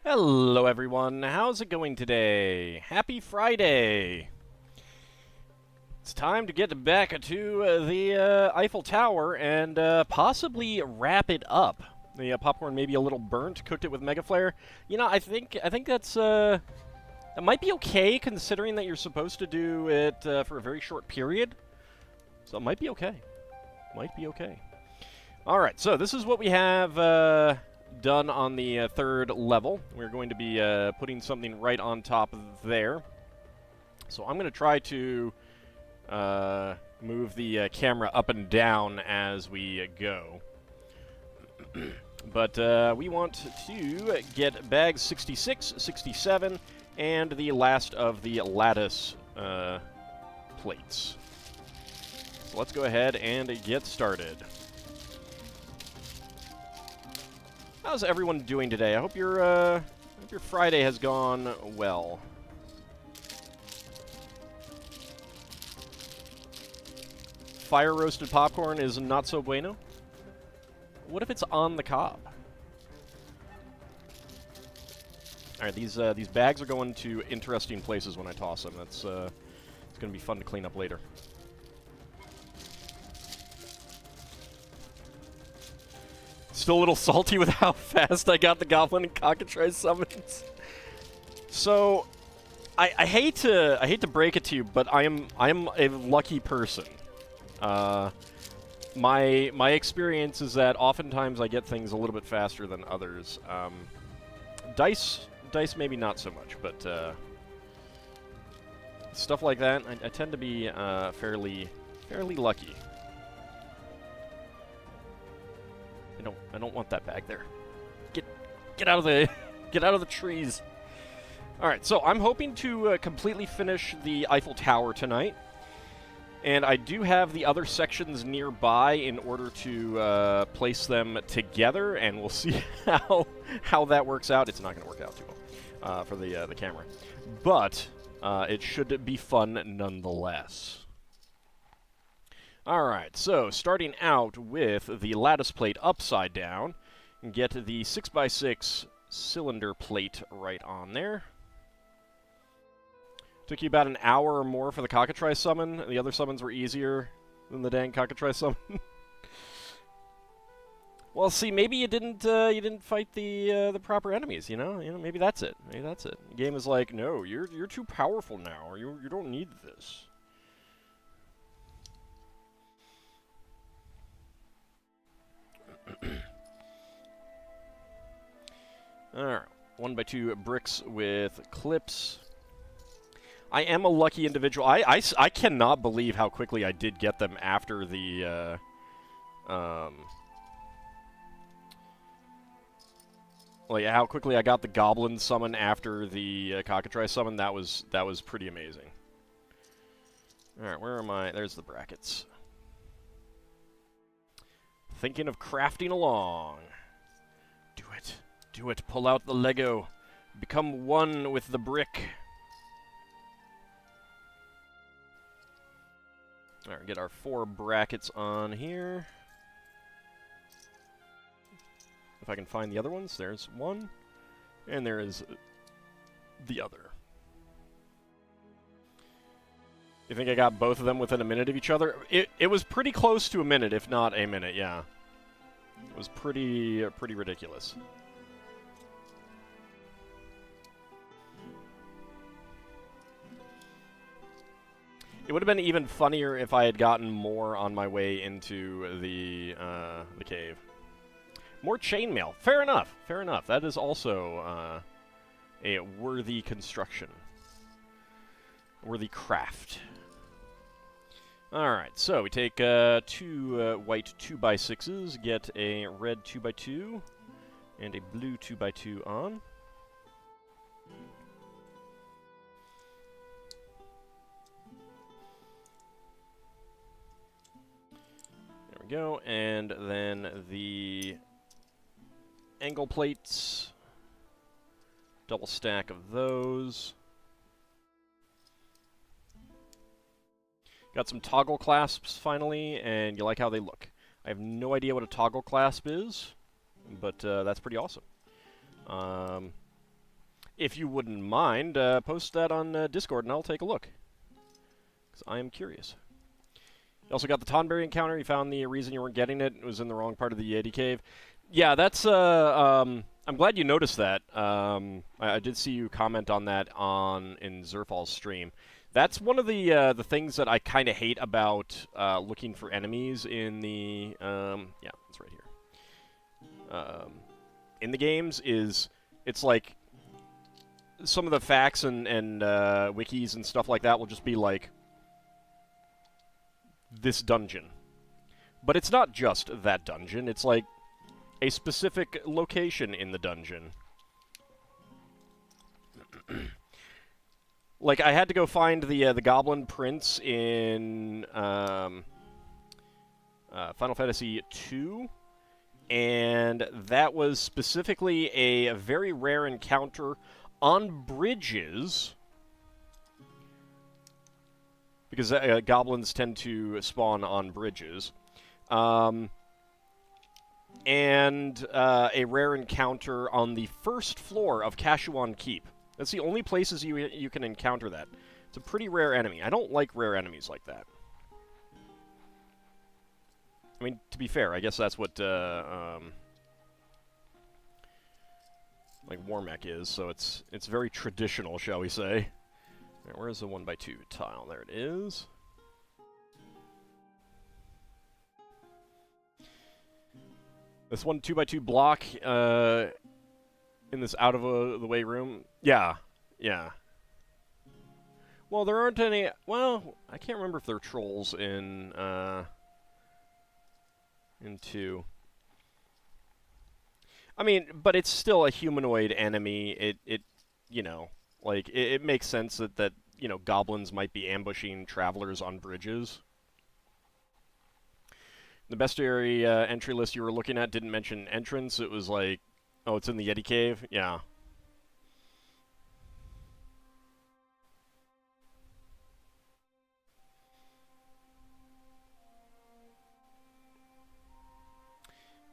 Hello everyone, how's it going today? Happy Friday! It's time to get back to the Eiffel Tower and possibly wrap it up. The popcorn may be a little burnt, cooked it with Mega Flare. You know, I think that's that might be okay considering that you're supposed to do it for a very short period. So it might be okay. Might be okay. Alright, so this is what we have done on the third level. We're going to be putting something right on top of there. So I'm going to try to move the camera up and down as we go. But we want to get bags 66, 67, and the last of the lattice plates. So let's go ahead and get started. How's everyone doing today? I hope your Friday has gone well. Fire roasted popcorn is not so bueno. What if it's on the cob? All right, these bags are going to interesting places when I toss them. That's it's going to be fun to clean up later. Still a little salty with how fast I got the Goblin and Cockatrice summons. So, I hate to break it to you, but I am a lucky person. My experience is that oftentimes I get things a little bit faster than others. Dice maybe not so much, but stuff like that, I tend to be fairly lucky. I don't want that bag there. Get out of the get out of the trees. All right, so I'm hoping to completely finish the Eiffel Tower tonight, and I do have the other sections nearby in order to place them together, and we'll see how that works out. It's not going to work out too well for the camera, but it should be fun nonetheless. Alright, so starting out with the lattice plate upside down, get the 6x6 cylinder plate right on there. Took you about an hour or more for the Cockatrice summon. The other summons were easier than the dang Cockatrice summon. Well, see, maybe you didn't fight the proper enemies. You know, maybe that's it. Maybe that's it. The game is like, no, you're too powerful now, or you don't need this. Alright, 1x2 bricks with clips. I am a lucky individual. I cannot believe how quickly I did get them after the, like, how quickly I got the Goblin summon after the Cockatrice summon. That was pretty amazing. Alright, where am I? There's the brackets. Thinking of crafting along. Do it. Do it. Pull out the Lego. Become one with the brick. Alright, get our 4 brackets on here. If I can find the other ones. There's one. And there is the other. You think I got both of them within a minute of each other? It was pretty close to a minute, if not a minute, yeah. It was pretty ridiculous. It would have been even funnier if I had gotten more on my way into the cave. More chainmail. Fair enough. Fair enough. That is also a worthy construction. Worthy craft. Alright, so we take 2 white 2x6s, get a red 2x2, and a blue 2x2 on. There we go, and then the angle plates, double stack of those. Got some toggle clasps finally, and you like how they look. I have no idea what a toggle clasp is, but that's pretty awesome. if you wouldn't mind, post that on Discord and I'll take a look. Because I am curious. You also got the Tonberry encounter. You found the reason you weren't getting it. It was in the wrong part of the Yeti Cave. Yeah, that's, I'm glad you noticed that. I did see you comment on that in Zerfall's stream. That's one of the things that I kind of hate about looking for enemies in the, yeah, it's right here. In the games is, it's like, some of the facts and wikis and stuff like that will just be like, this dungeon. But it's not just that dungeon, it's like a specific location in the dungeon. Like, I had to go find the Goblin Prince in Final Fantasy II, and that was specifically a very rare encounter on bridges, because goblins tend to spawn on bridges. And a rare encounter on the first floor of Kashuan Keep. That's the only places you can encounter that. It's a pretty rare enemy. I don't like rare enemies like that. I mean, to be fair, I guess that's what like Warmech is, so it's very traditional, shall we say. Alright, where's the 1x2 tile? There it is. This 2x2 block in this out-of-the-way room. Yeah, yeah. Well, there aren't any... Well, I can't remember if there are trolls in 2. I mean, but it's still a humanoid enemy. It you know... Like, it makes sense that, you know, goblins might be ambushing travelers on bridges. The bestiary entry list you were looking at didn't mention entrance. It was like, oh, it's in the Yeti Cave? Yeah.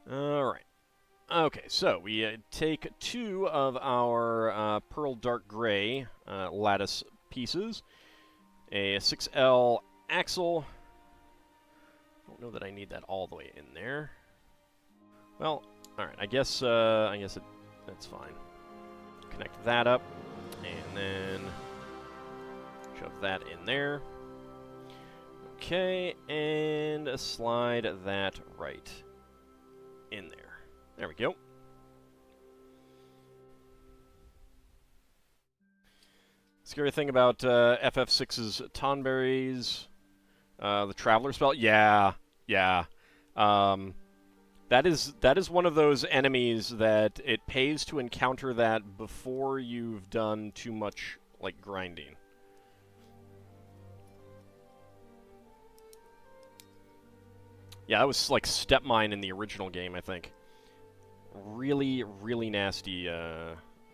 Alright. Okay, so we take 2 of our Pearl Dark Gray lattice pieces, a 6L axle. I don't know that I need that all the way in there. Well, alright, I guess that's fine. Connect that up, and then shove that in there. Okay, and slide that right in there. There we go. Scary thing about FF6's Tonberries, the Traveler spell. Yeah, yeah. That is one of those enemies that it pays to encounter that before you've done too much, like, grinding. Yeah, that was like step mine in the original game, I think. Really, really nasty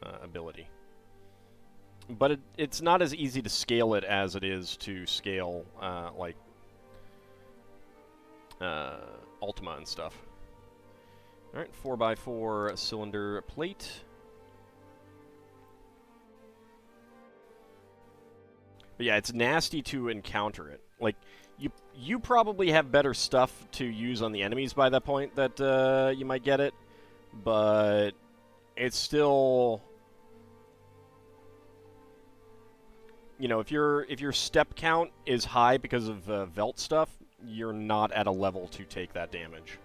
ability. But it's not as easy to scale it as it is to scale, like, Ultima and stuff. Alright, 4x4 cylinder plate. But yeah, it's nasty to encounter it. Like, you probably have better stuff to use on the enemies by that point that you might get it. But it's still, you know, if your step count is high because of Velt stuff, you're not at a level to take that damage.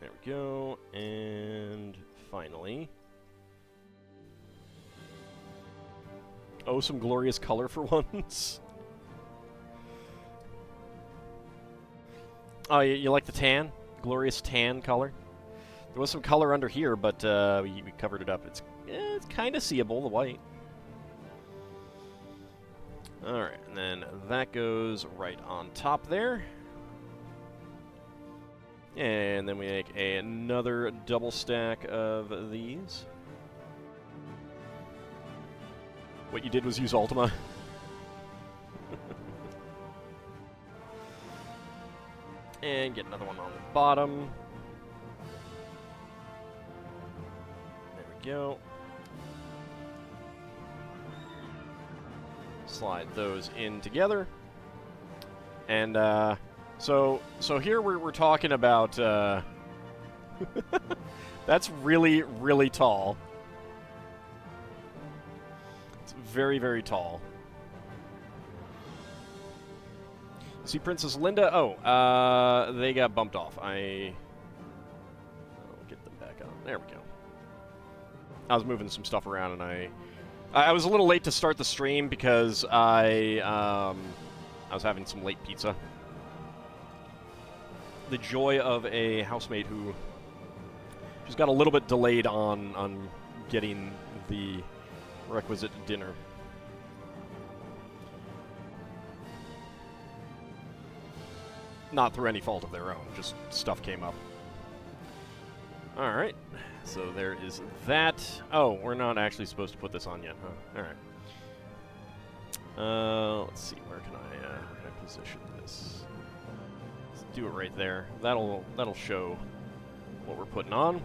There we go, and finally... Oh, some glorious color for once. Oh, you like the tan? Glorious tan color? There was some color under here, but we covered it up. It's kind of seeable, the white. Alright, and then that goes right on top there. And then we make another double stack of these. What you did was use Ultima. And get another one on the bottom. There we go. Slide those in together. And, so here we're talking about, that's really, really tall. It's very, very tall. See Princess Linda? Oh, they got bumped off. I'll get them back on. There we go. I was moving some stuff around, and I was a little late to start the stream because I was having some late pizza. The joy of a housemaid who just got a little bit delayed on getting the requisite dinner. Not through any fault of their own, just stuff came up. Alright, so there is that. Oh, we're not actually supposed to put this on yet, huh? Alright. Let's see, where can I position this? Let's do it right there. That'll show what we're putting on.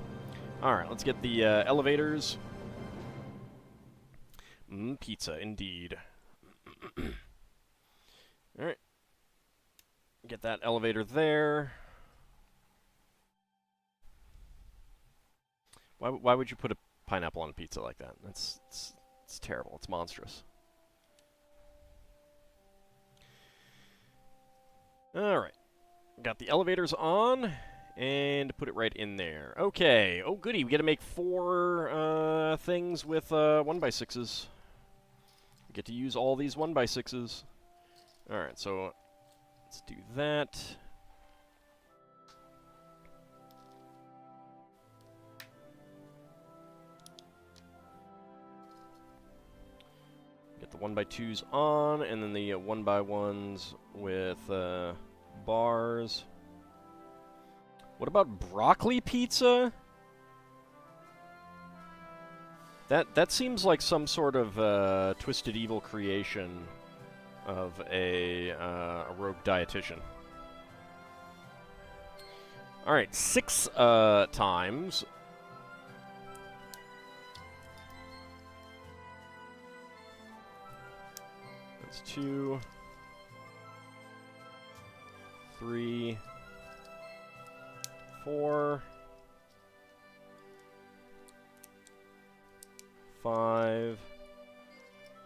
Alright, let's get the elevators. Pizza, indeed. Alright. Get that elevator there. Why would you put a pineapple on pizza like that? It's terrible. It's monstrous. Alright. Got the elevators on, and put it right in there. Okay. Oh, goody. We get to make 4 things with 1x6s. We get to use all these 1x6s. Alright, so let's do that. Get the 1x2s on, and then the 1x1s with bars. What about broccoli pizza? That seems like some sort of Twisted Evil creation of a rogue dietitian. Alright, 6 times. That's 2, 3, 4, 5,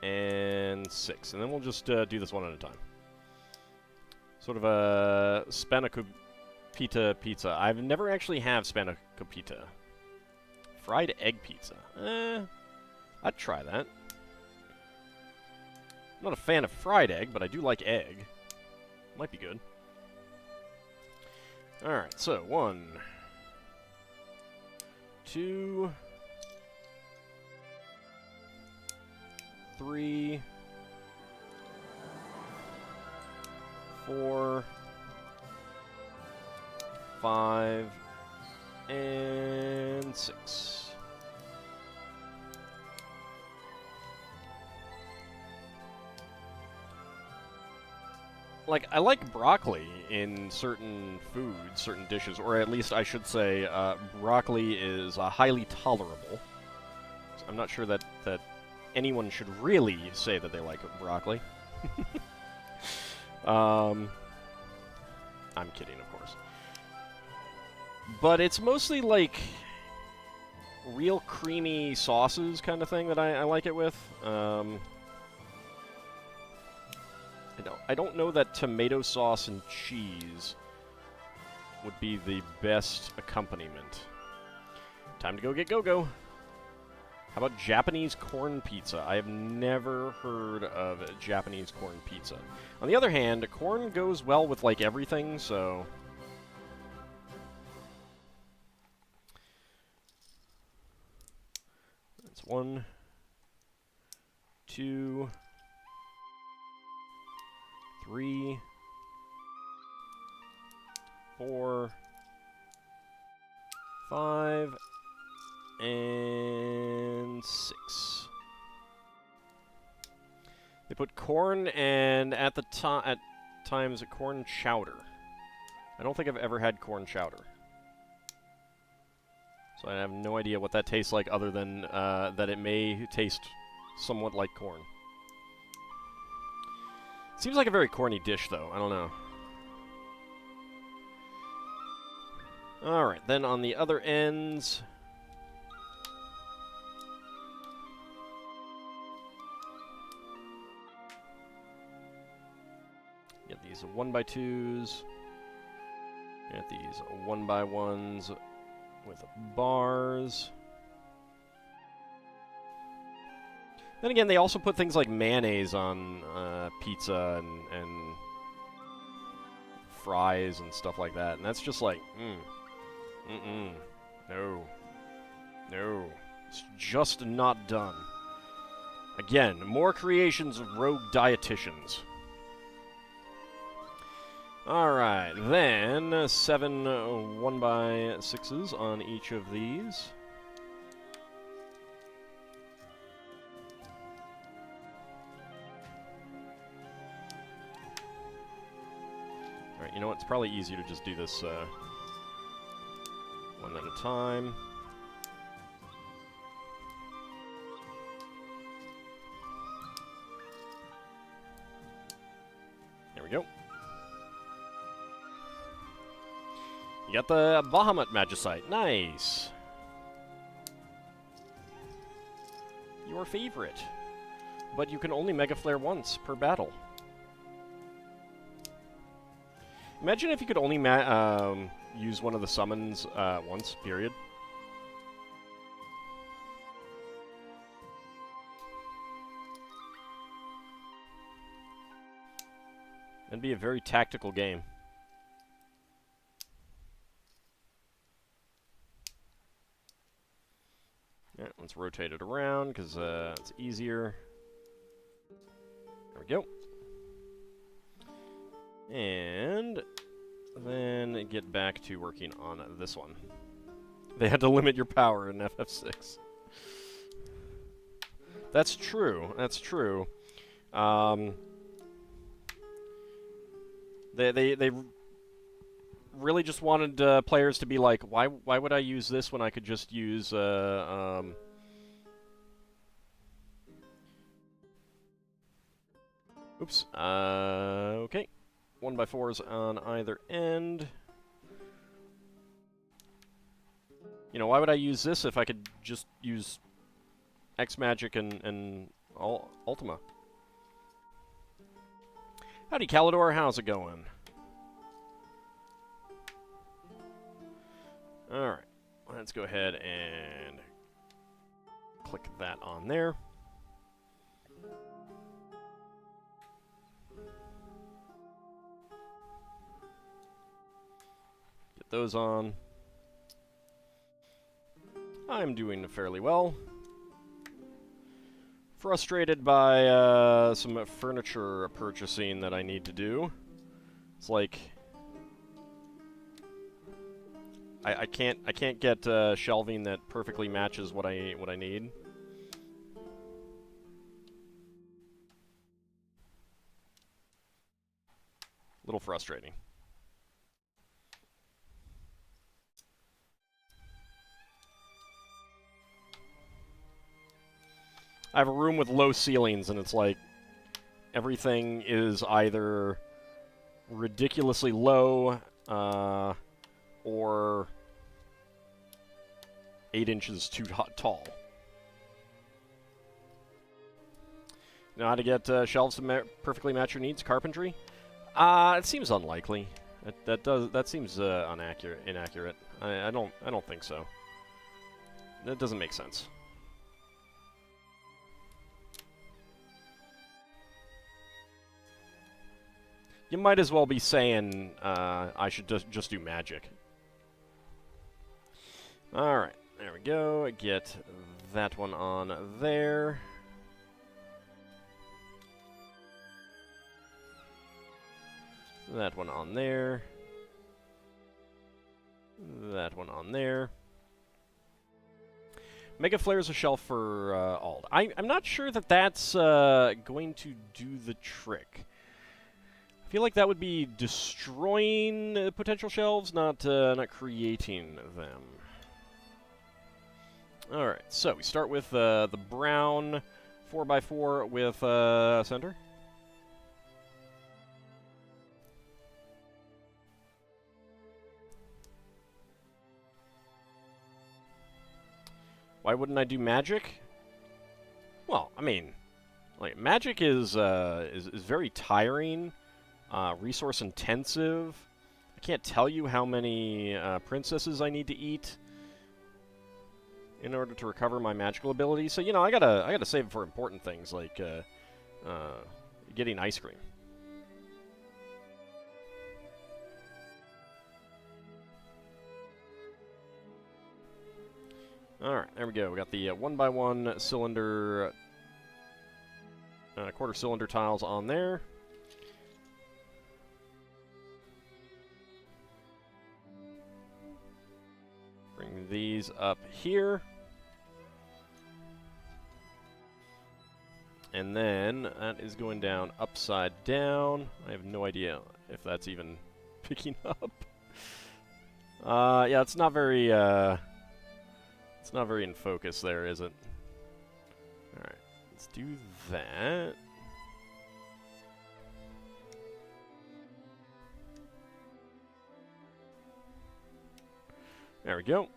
and 6. And then we'll just do this one at a time. Sort of a spanakopita pizza. I've never actually had spanakopita. Fried egg pizza. I'd try that. I'm not a fan of fried egg, but I do like egg. Might be good. Alright, so 1, 2, 3, 4, 5, and 6. Like, I like broccoli in certain foods, certain dishes, or at least I should say broccoli is highly tolerable. So I'm not sure that anyone should really say that they like broccoli. I'm kidding, of course. But it's mostly like real creamy sauces kind of thing that I like it with. I don't know that tomato sauce and cheese would be the best accompaniment. Time to go get Go-Go. How about Japanese corn pizza? I have never heard of Japanese corn pizza. On the other hand, corn goes well with, like, everything, so... That's 1, 2... 3, 4, 5, and 6. They put corn and at times corn chowder. I don't think I've ever had corn chowder. So I have no idea what that tastes like other than that it may taste somewhat like corn. Seems like a very corny dish, though. I don't know. Alright, then on the other ends... Get these 1x2s. Get these 1x1s with bars. Then again, they also put things like mayonnaise on pizza and fries and stuff like that, and that's just like, no. No. It's just not done. Again, more creations of rogue dietitians. Alright, then 7 1x6s on each of these. Alright, you know what? It's probably easier to just do this one at a time. There we go. You got the Bahamut Magicite. Nice. Your favorite. But you can only Mega Flare once per battle. Imagine if you could only use one of the summons once, period. That'd be a very tactical game. Yeah, let's rotate it around, because it's easier. There we go. And then get back to working on this one. They had to limit your power in FF6. That's true. That's true. They really just wanted players to be like, why would I use this when I could just use oops. Okay. 1x4s on either end. You know, why would I use this if I could just use X Magic and Ultima? Howdy, Calidor. How's it going? Alright. Let's go ahead and click that on there. Get those on. I'm doing fairly well. Frustrated by some furniture purchasing that I need to do. It's like I can't get shelving that perfectly matches what I need. A little frustrating. I have a room with low ceilings, and it's like everything is either ridiculously low or 8 inches too tall. Know how to get shelves to perfectly match your needs? Carpentry? It seems unlikely. That seems inaccurate. I don't think so. That doesn't make sense. You might as well be saying I should just do magic. Alright, there we go. Get that one on there. That one on there. That one on there. Mega Flare's a shelf for Ald. I'm not sure that that's going to do the trick. feel like that would be destroying potential shelves, not creating them. All right, so we start with the brown 4x4 with center. Why wouldn't I do magic? Well, I mean, like magic is very tiring, resource intensive. I can't tell you how many princesses I need to eat in order to recover my magical abilities. So, you know, I gotta save it for important things like getting ice cream. Alright, there we go. We got the 1x1 cylinder, quarter cylinder tiles on there. Bring these up here. And then that is going down upside down. I have no idea if that's even picking up. Yeah, it's not very in focus there, is it? Alright, let's do that. There we go.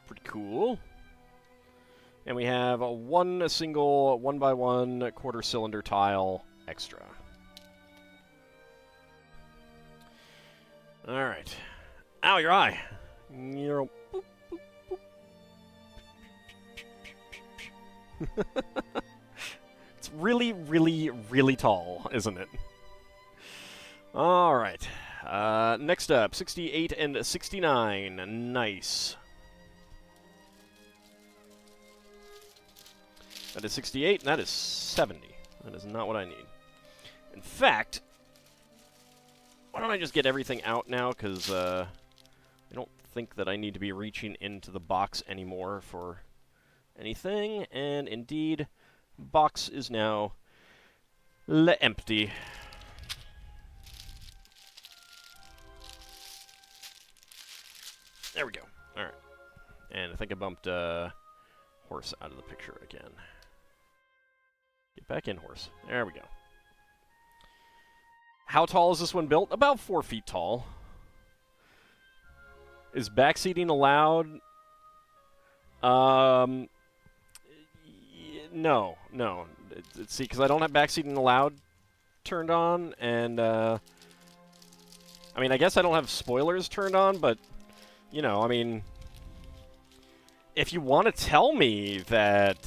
Pretty cool. And we have one single 1x1 quarter cylinder tile extra. Alright. Ow, your eye! Boop, boop, boop. It's really, really, really tall, isn't it? Alright. Next up, 68 and 69. Nice. That is 68, and that is 70. That is not what I need. In fact, why don't I just get everything out now, because I don't think that I need to be reaching into the box anymore for anything. And indeed, box is now empty. There we go. All right. And I think I bumped horse out of the picture again. Get back in, horse. There we go. How tall is this one built? About 4 feet tall. Is backseating allowed? No. See, because I don't have backseating allowed turned on, and I mean, I guess I don't have spoilers turned on, but you know, I mean, if you want to tell me that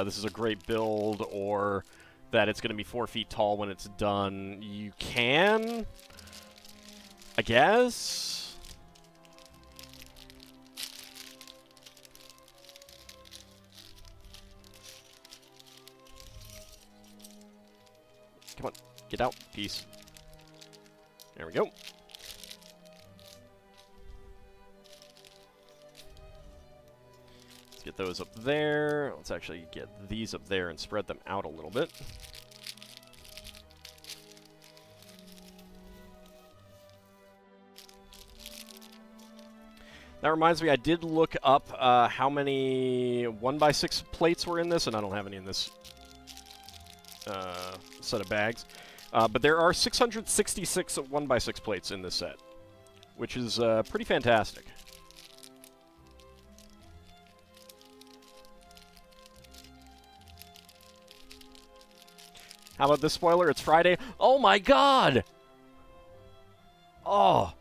this is a great build or that it's going to be 4 feet tall when it's done, you can, I guess. Come on, get out, peace. There we go. Let's get those up there. Let's actually get these up there and spread them out a little bit. That reminds me, I did look up how many 1x6 plates were in this, and I don't have any in this set of bags. But there are 666 1x6 plates in this set, which is pretty fantastic. How about this spoiler? It's Friday. Oh my God! Oh,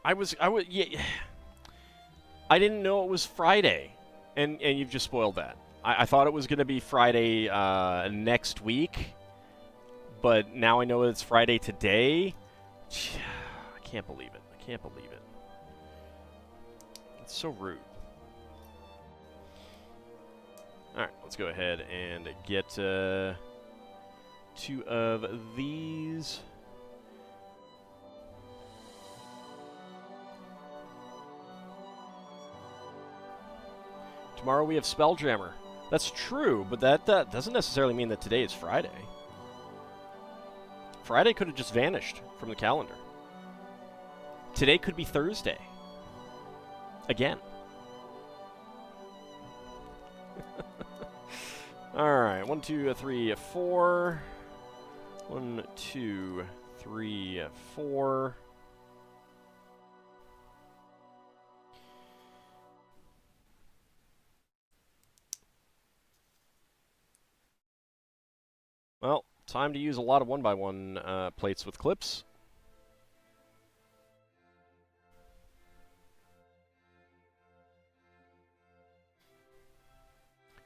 yeah. I didn't know it was Friday, and you've just spoiled that. I thought it was going to be Friday next week, but now I know it's Friday today. I can't believe it. I can't believe it. It's so rude. All right, let's go ahead and get 2 of these. To Tomorrow we have Spelljammer. That's true, but that doesn't necessarily mean that today is Friday. Friday could have just vanished from the calendar. Today could be Thursday. Again. Alright, 1, 2, 3, 4. 1, 2, 3, 4. Well, time to use a lot of 1x1 plates with clips.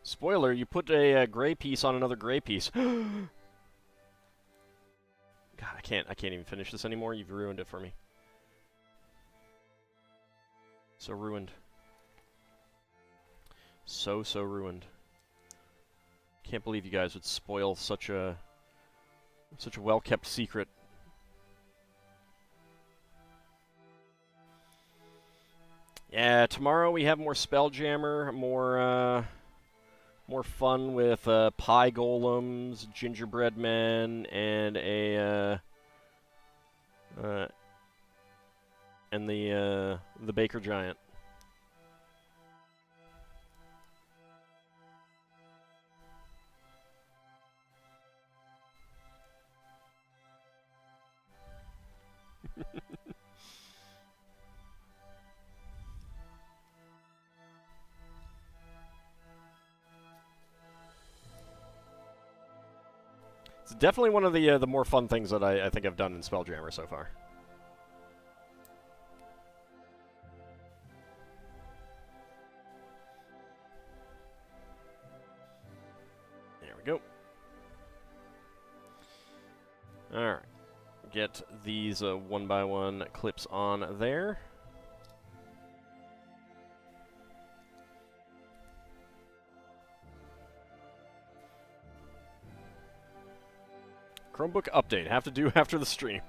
Spoiler, you put a gray piece on another gray piece. God, I can't even finish this anymore. You've ruined it for me. So ruined. So ruined. Can't believe you guys would spoil such a well-kept secret. Yeah, tomorrow we have more Spelljammer, more fun with pie golems, gingerbread men, and the baker giant. It's definitely one of the more fun things that I think I've done in Spelljammer so far. There we go. Alright. Get these 1x1 clips on there. Chromebook update. Have to do after the stream.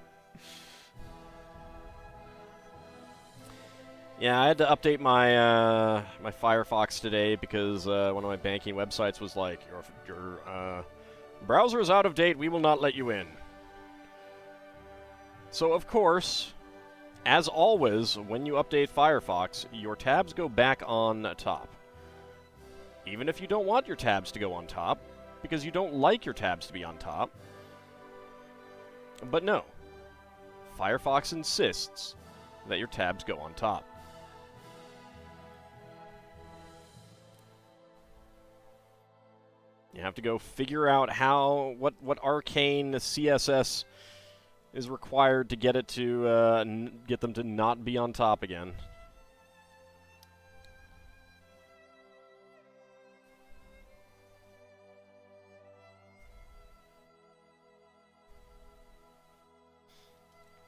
Yeah, I had to update my my Firefox today because one of my banking websites was like, your browser is out of date. We will not let you in. So of course, as always, when you update Firefox, your tabs go back on top. Even if you don't want your tabs to go on top, because you don't like your tabs to be on top. But no, Firefox insists that your tabs go on top. You have to go figure out what arcane CSS is required to get it to get them to not be on top again.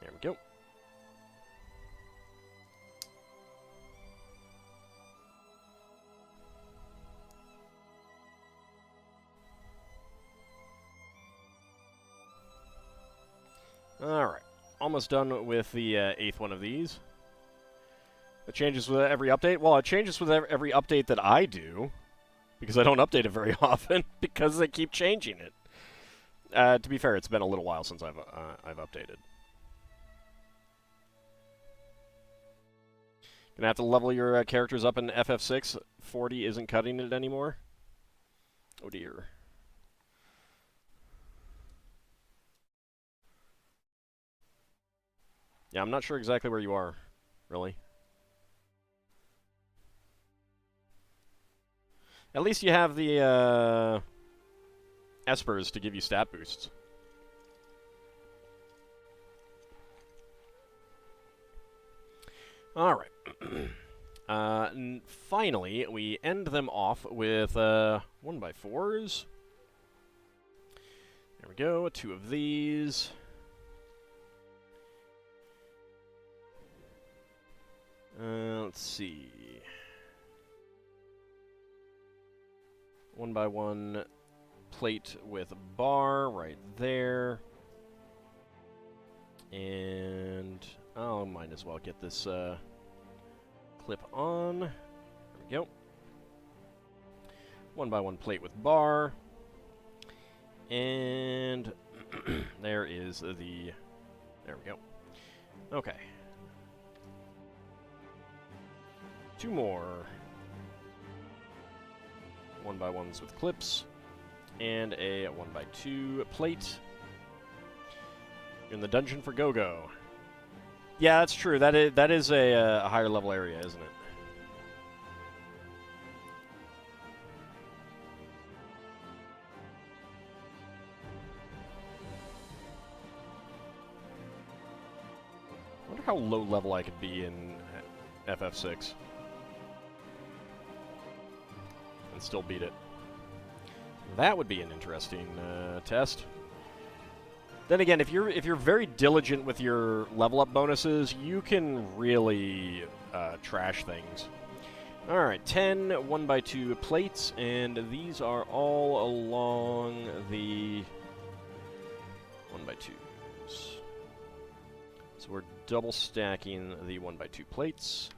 There we go. Alright. Almost done with the 8th one of these. It changes with every update? Well, it changes with every update that I do, because I don't update it very often, because they keep changing it. To be fair, it's been a little while since I've updated. Gonna have to level your characters up in FF6. 40 isn't cutting it anymore. Oh dear. Yeah, I'm not sure exactly where you are, really. At least you have the Espers to give you stat boosts. Alright. Finally, we end them off with 1x4s. There we go, 2 of these. Let's see. 1x1 plate with bar right there. And I'll might as well get this clip on. There we go. 1x1 plate with bar. And there is the... There we go. Okay. 2 more 1x1s with clips. And a 1x2 plate. In the dungeon for Go-Go. Yeah, that's true. That is a higher level area, isn't it? I wonder how low level I could be in FF6 and still beat it. That would be an interesting test. Then again, if you're very diligent with your level up bonuses, you can really trash things. All right, 10 1x2 plates, and these are all along the 1x2s. So we're double stacking the 1x2 plates.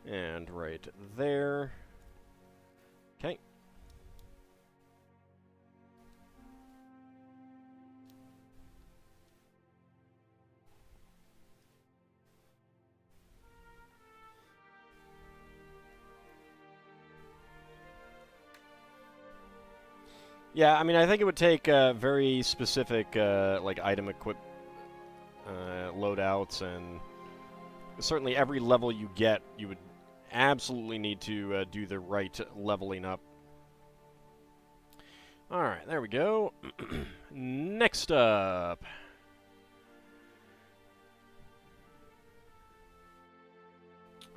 And right there. Okay. Yeah, I mean, I think it would take very specific, like, item equip loadouts, and certainly every level you get, you would absolutely need to do the right leveling up. Alright, there we go. Next up.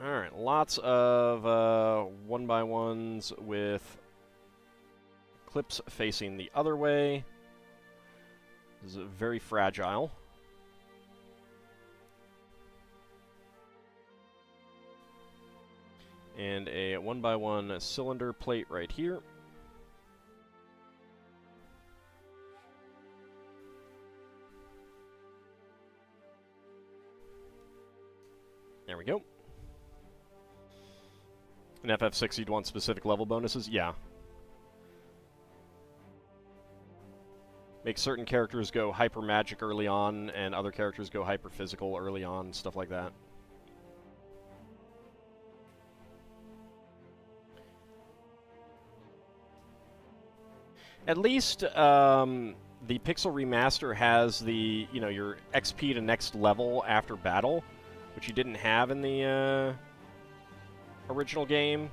Alright, lots of 1x1s with clips facing the other way. This is very fragile. And a 1x1 cylinder plate right here. There we go. In FF6, you'd want specific level bonuses? Yeah. Make certain characters go hyper magic early on, and other characters go hyper physical early on, stuff like that. At least, the Pixel Remaster has the, you know, your XP to next level after battle, which you didn't have in the, original game.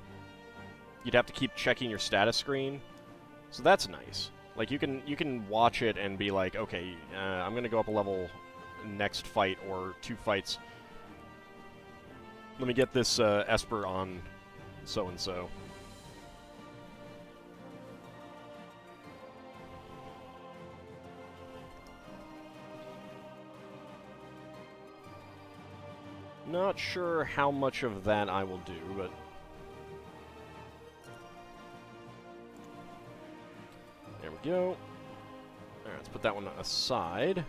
You'd have to keep checking your status screen. So that's nice. Like, you can watch it and be like, okay, I'm gonna go up a level next fight, or 2 fights. Let me get this, Esper on so-and-so. Not sure how much of that I will do, but... There we go. Alright, let's put that one aside. There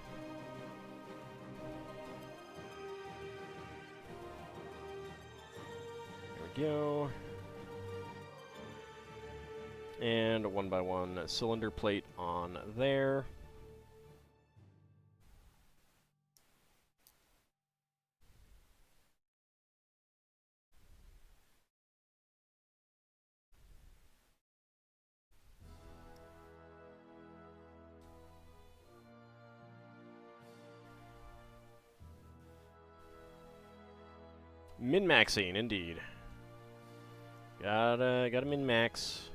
we go. And a 1x1 cylinder plate on there. Min-maxing, indeed. Gotta min-max.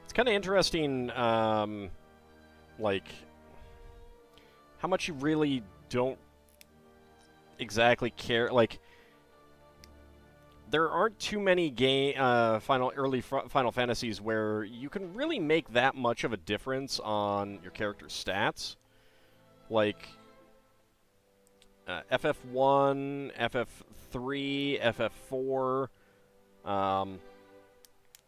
It's kind of interesting, like, how much you really don't exactly care. Like, there aren't too many early Final Fantasies where you can really make that much of a difference on your character's stats. Like, FF1, FF3, FF4.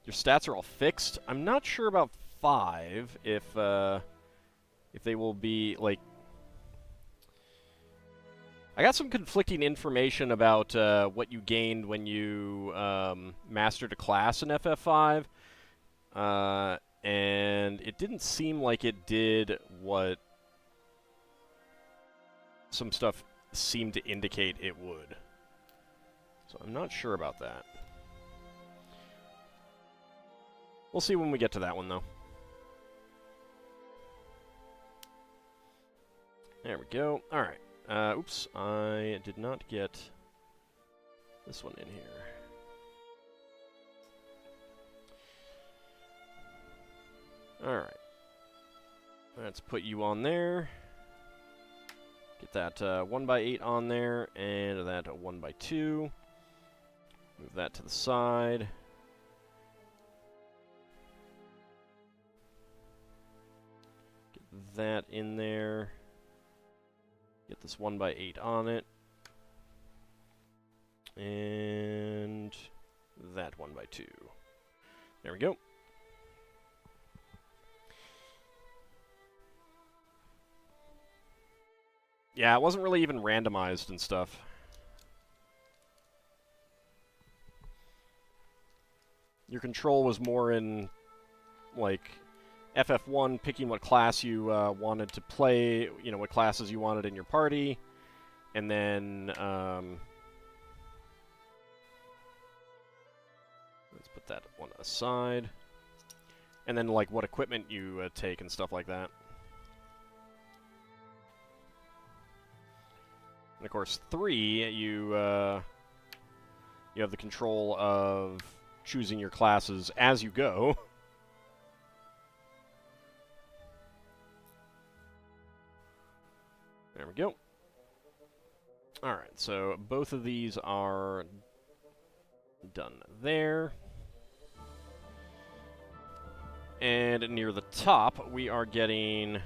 Your stats are all fixed. I'm not sure about 5, if they will be, like... I got some conflicting information about what you gained when you mastered a class in FF5, and it didn't seem like it did what some stuff seemed to indicate it would. So I'm not sure about that. We'll see when we get to that one, though. There we go. Alright. Oops, I did not get this one in here. Alright. Let's put you on there. Get that 1x8 on there, and that 1x2. Move that to the side. Get that in there. Get this 1x8 on it. And that 1x2. There we go. Yeah, it wasn't really even randomized and stuff. Your control was more in, like, FF1, picking what class you wanted to play, you know, what classes you wanted in your party, and then, let's put that one aside, and then, like, what equipment you take and stuff like that. And of course, 3, you have the control of choosing your classes as you go. There we go. Alright, so both of these are done there. And near the top, we are getting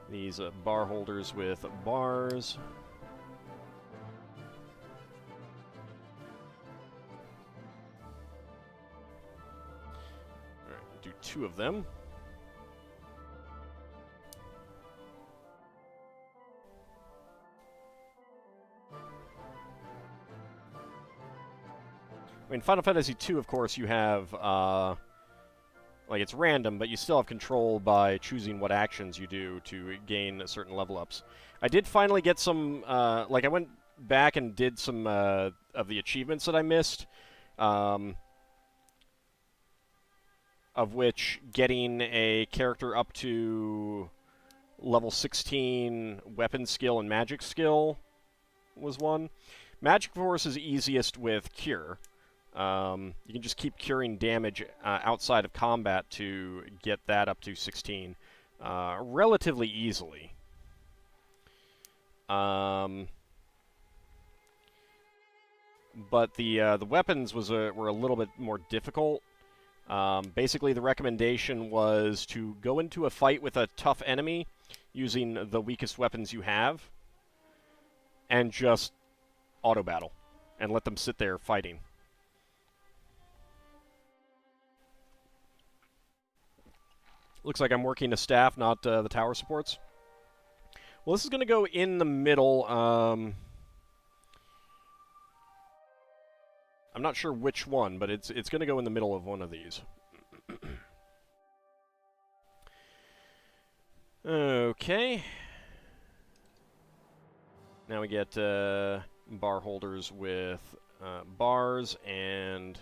these bar holders with bars. Alright, do 2 of them. I mean, Final Fantasy II, of course, you have, like, it's random, but you still have control by choosing what actions you do to gain certain level ups. I did finally get some, like, I went back and did some of the achievements that I missed, of which getting a character up to level 16 weapon skill and magic skill was one. Magic, of course, is easiest with Cure. You can just keep curing damage outside of combat to get that up to 16 relatively easily. But the weapons were a little bit more difficult. Basically, the recommendation was to go into a fight with a tough enemy using the weakest weapons you have and just auto-battle and let them sit there fighting. Looks like I'm working a staff, not the tower supports. Well, this is going to go in the middle. I'm not sure which one, but it's going to go in the middle of one of these. Okay. Now we get bar holders with bars and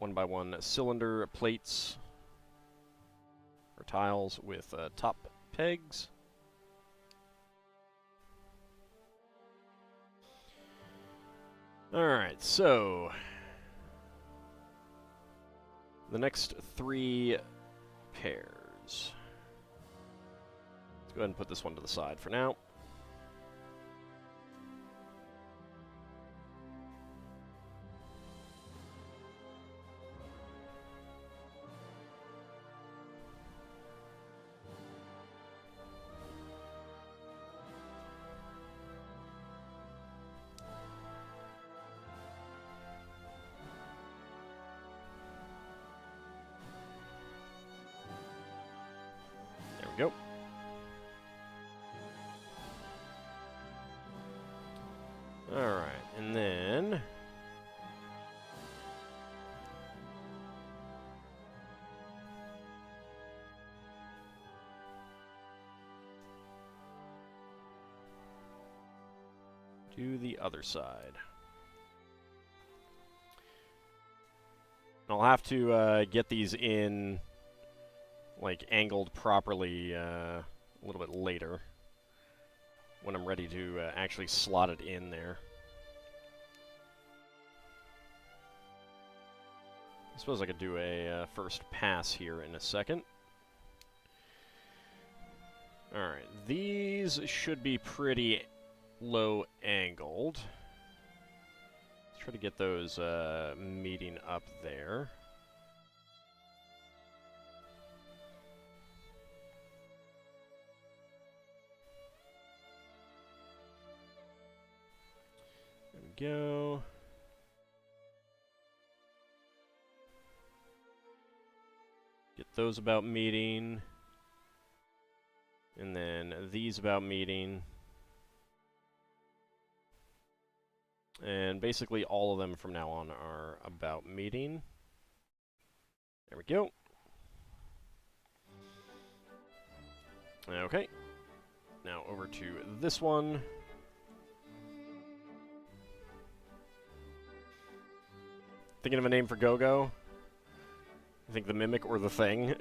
1x1 cylinder plates. Or tiles with top pegs. Alright, so the next 3 pairs. Let's go ahead and put this one to the side for now. we go. Alright, and then... do the other side. I'll have to get these in, like, angled properly a little bit later, when I'm ready to actually slot it in there. I suppose I could do a first pass here in a second. Alright, these should be pretty low angled. Let's try to get those meeting up there. There we go. Get those about meeting. And then these about meeting. And basically all of them from now on are about meeting. There we go. Okay. Now over to this one. Thinking of a name for Go-Go? I think the Mimic or the Thing.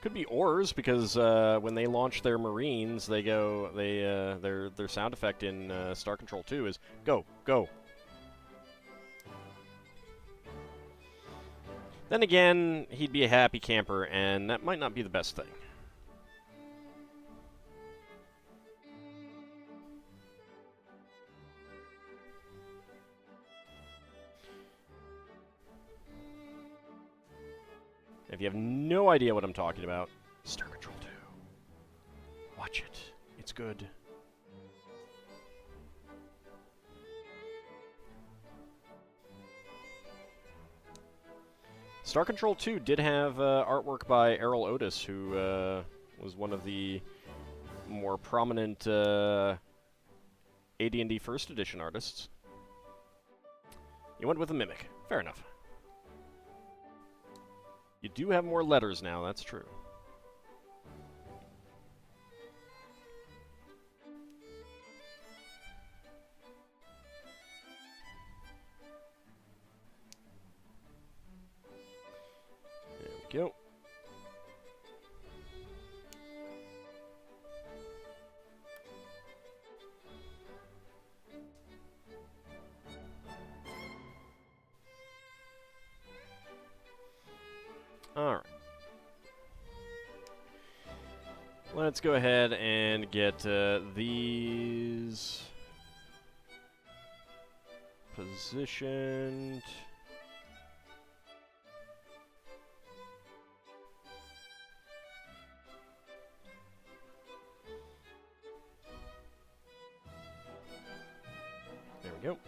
Could be Oars, because when they launch their Marines, they go, their sound effect in Star Control 2 is go, go. Then again, he'd be a happy camper, and that might not be the best thing. If you have no idea what I'm talking about, Star Control 2. Watch it. It's good. Star Control 2 did have artwork by Errol Otis, who was one of the more prominent AD&D First Edition artists. You went with a Mimic. Fair enough. You do have more letters now, that's true. There we go. Alright. Let's go ahead and get these positioned. There we go.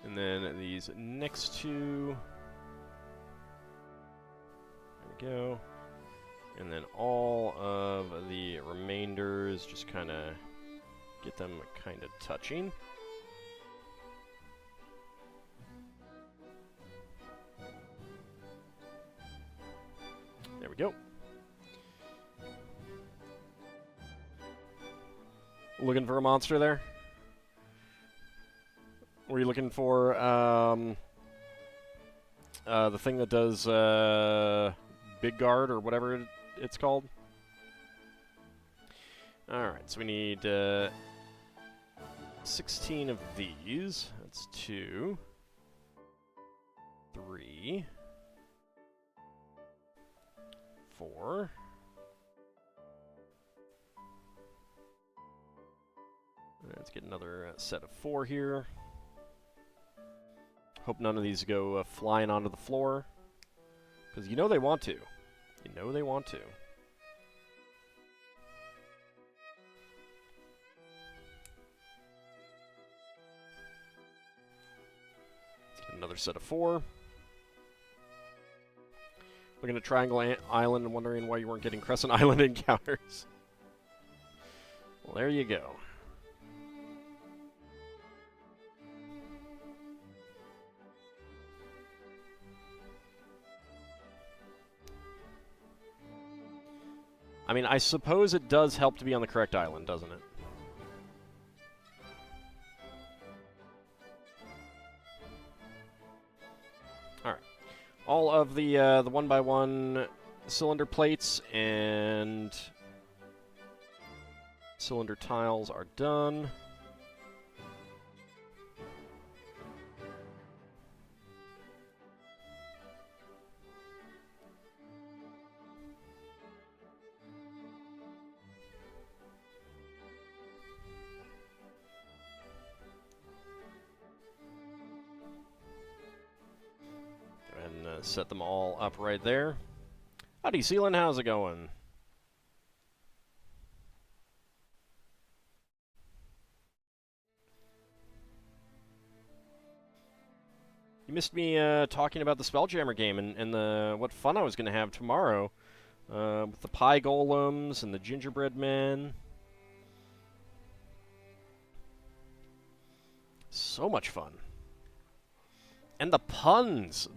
And then these next two. Go. And then all of the remainders, just kind of get them kind of touching. There we go. Looking for a monster there? Were you looking for the thing that does Big Guard, or whatever it's called? Alright, so we need 16 of these. That's 2, 3, 4. Let's get another set of 4 here. Hope none of these go flying onto the floor. Because you know they want to. You know they want to. Another set of 4. Looking at Triangle Island and wondering why you weren't getting Crescent Island encounters. Well, there you go. I mean, I suppose it does help to be on the correct island, doesn't it? Alright. All of the 1x1 cylinder plates and cylinder tiles are done. And set them all up right there. Howdy, Sealand, how's it going? You missed me talking about the Spelljammer game and the what fun I was going to have tomorrow with the pie golems and the gingerbread men. So much fun. And the puns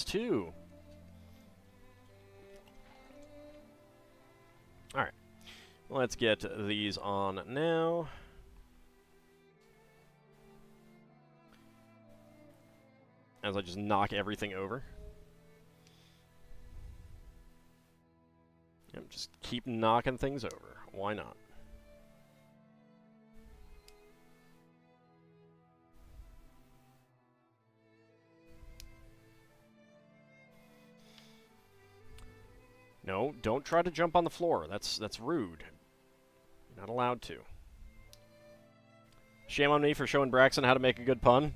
too. Alright, let's get these on now. As I just knock everything over. Yep, just keep knocking things over. Why not? No, don't try to jump on the floor. That's rude. You're not allowed to. Shame on me for showing Braxton how to make a good pun.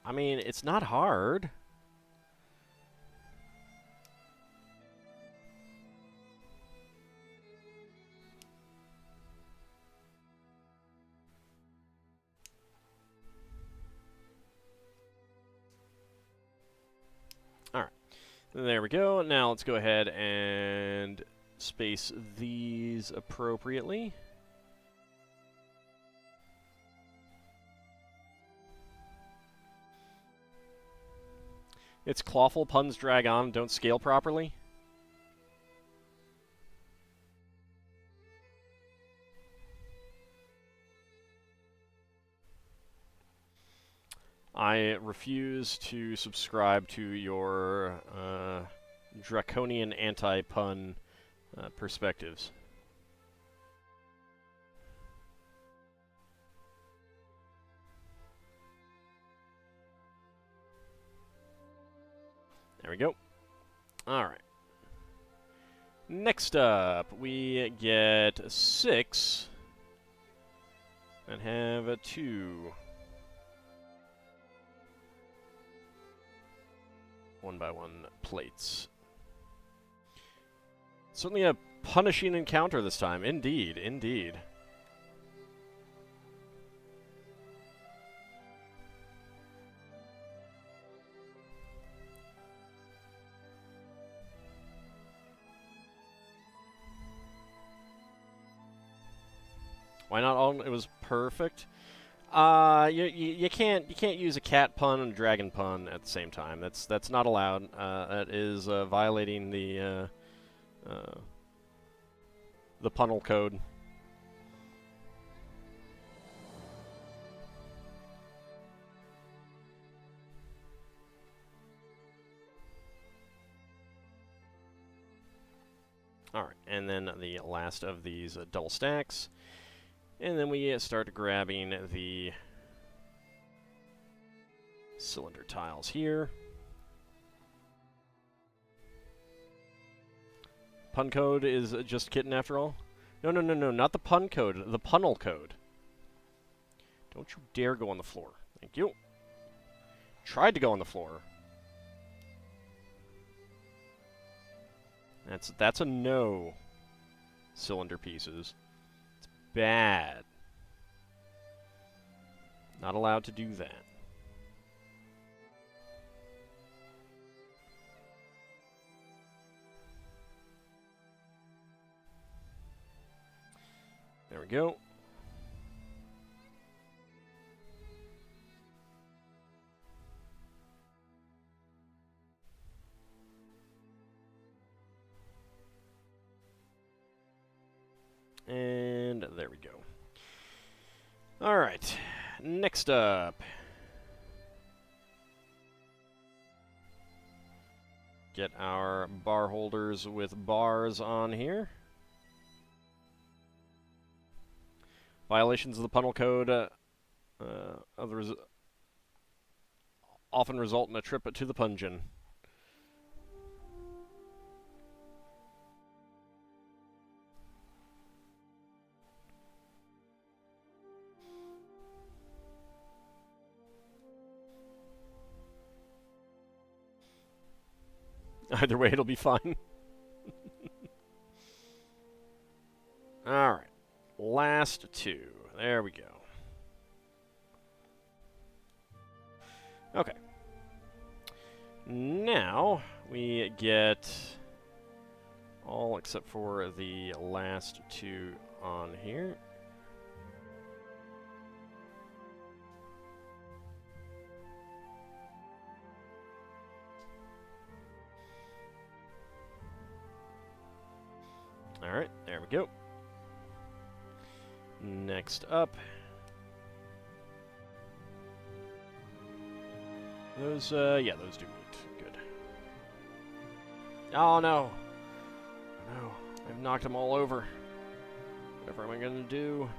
I mean, it's not hard. Alright, there we go. Now let's go ahead and space these appropriately. It's clawful, puns drag on, don't scale properly. I refuse to subscribe to your draconian anti-pun perspectives. There we go. Alright. Next up, we get 6 and have 2 1x1 plates. Certainly a punishing encounter this time. Indeed, indeed. Why not all? It was perfect. You can't use a cat pun and a dragon pun at the same time. That's not allowed. That is violating the punnel code. All right, and then the last of these double stacks. And then we start grabbing the cylinder tiles here. Pun code is just kitten after all? No, not the pun code, the punnel code. Don't you dare go on the floor. Thank Thank you. Tried to go on the floor. That's a no. Cylinder pieces. It's bad. Not allowed to do that. There we go. And there we go. All right. Next up. Get our bar holders with bars on here. Violations of the Punnel Code often result in a trip to the pungeon. Either way, it'll be fine. Alright. Last two. There we go. Okay. Now, we get all except for the last two on here. Alright, there we go. Next up. Those, yeah, those do meet. Good. Oh, no. No, I've knocked them all over. Whatever am I gonna do?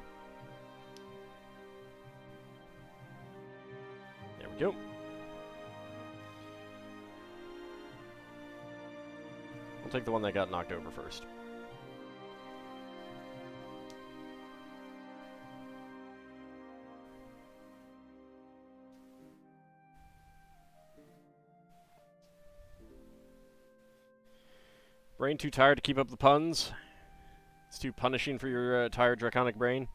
There we go. I'll take the one that got knocked over first. Brain too tired to keep up the puns? It's too punishing for your tired draconic brain?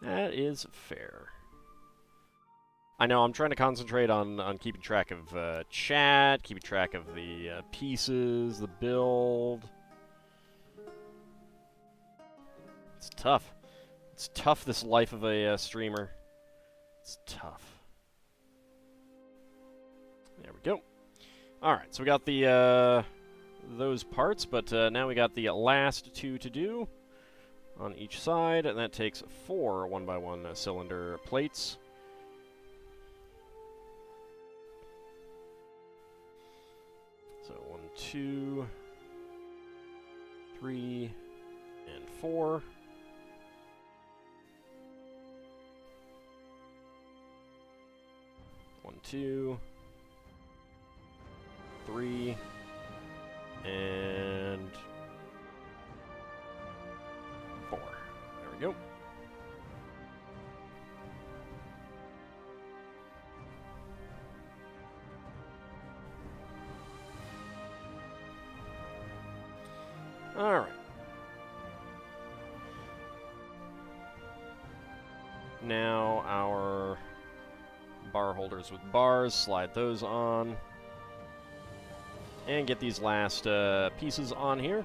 That is fair. I know, I'm trying to concentrate on keeping track of chat, keeping track of the pieces, the build. It's tough. It's tough, this life of a streamer. It's tough. There we go. Alright, so we got the those parts, but now we got the last two to do on each side, and that takes 4 1x1 cylinder plates. So 1, 2, 3, and 4. One, 2, 3, and 4. There we go. All right. Now our bar holders with bars, slide those on. And get these last pieces on here.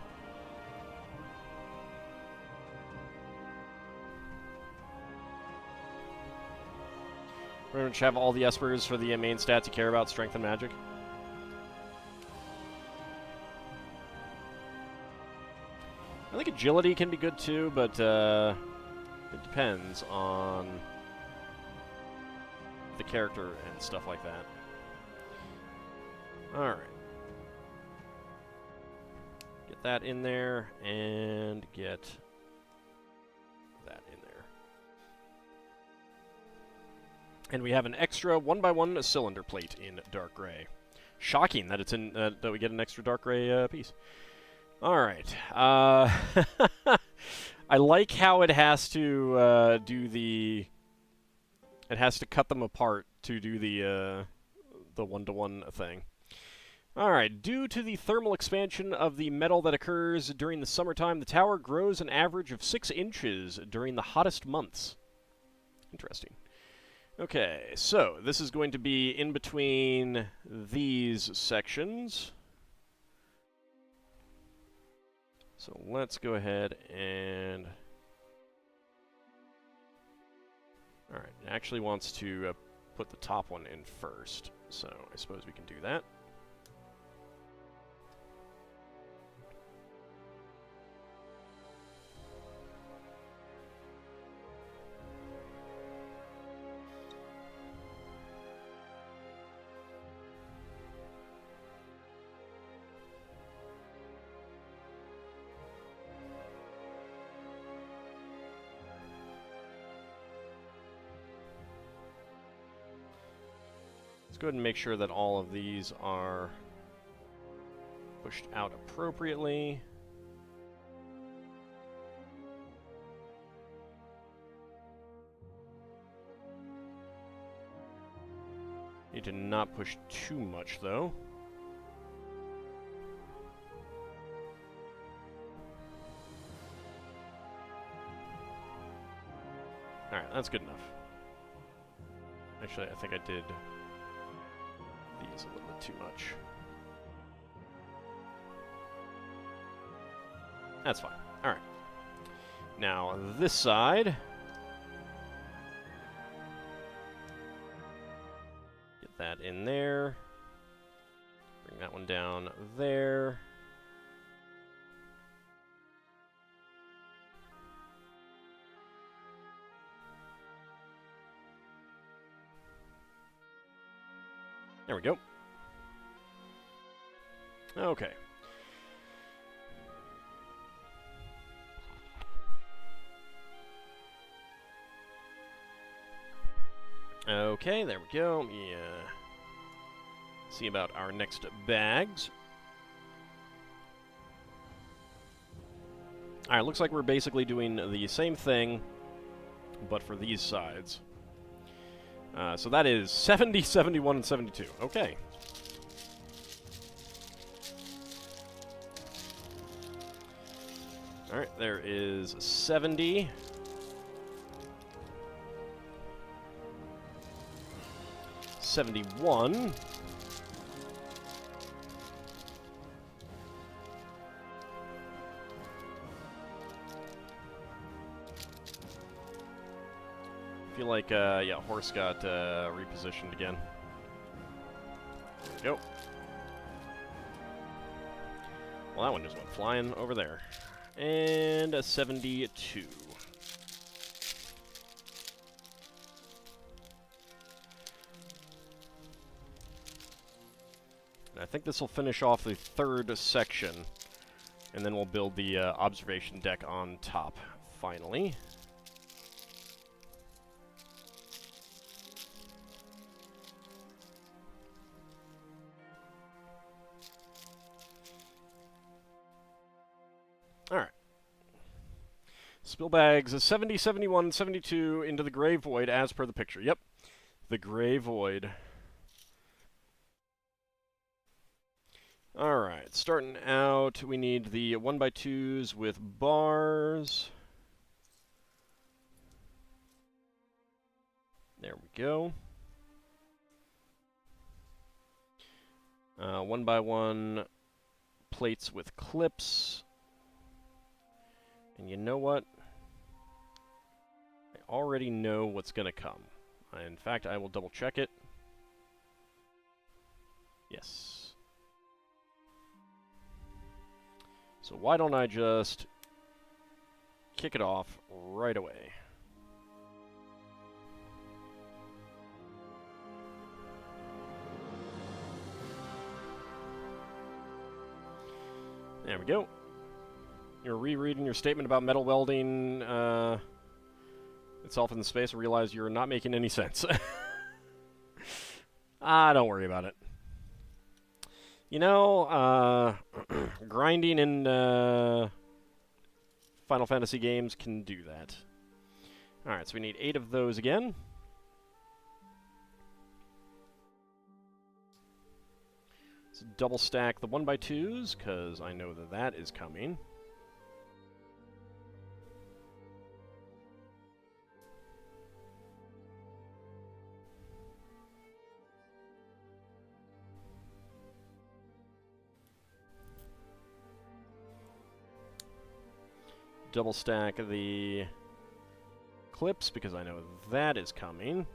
We're going to have all the espers for the main stats you care about, strength and magic. I think agility can be good too, but it depends on the character and stuff like that. Alright. Get that in there, and get that in there. And we have an extra 1x1 cylinder plate in dark gray. Shocking that it's in that we get an extra dark gray piece. All right. I like how it has to do the... It has to cut them apart to do the one-to-one thing. Alright, due to the thermal expansion of the metal that occurs during the summertime, the tower grows an average of 6 inches during the hottest months. Interesting. Okay, so this is going to be in between these sections. So let's go ahead and... Alright, it actually wants to put the top one in first, so I suppose we can do that. Let's go ahead and make sure that all of these are pushed out appropriately. Need to not push too much, though. Alright, that's good enough. Actually, I think I did these a little bit too much. That's fine. Alright. Now, this side. Get that in there. Bring that one down there. There we go. Okay. Okay, there we go. Yeah. See about our next bags. Alright, looks like we're basically doing the same thing, but for these sides. So that is 70, 71, and 72. Okay. Alright, there is 70. 71. I feel like, yeah, horse got repositioned again. There we go. Well, that one just went flying over there. And a 72. And I think this will finish off the third section. And then we'll build the observation deck on top, finally. Alright. Spill bags 70, 71, 72 into the gray void as per the picture. Yep. The gray void. Alright. Starting out, we need the 1x2s with bars. There we go. 1x1 plates with clips. And you know what? I already know what's going to come. In fact, I will double check it. Yes. So why don't I just kick it off right away? There we go. You're rereading your statement about metal welding itself in the space and realize you're not making any sense. Don't worry about it. You know, grinding and Final Fantasy games can do that. Alright, so we need 8 of those again. Let's double stack the 1x2s, because I know that that is coming. Double stack the clips, because I know that is coming.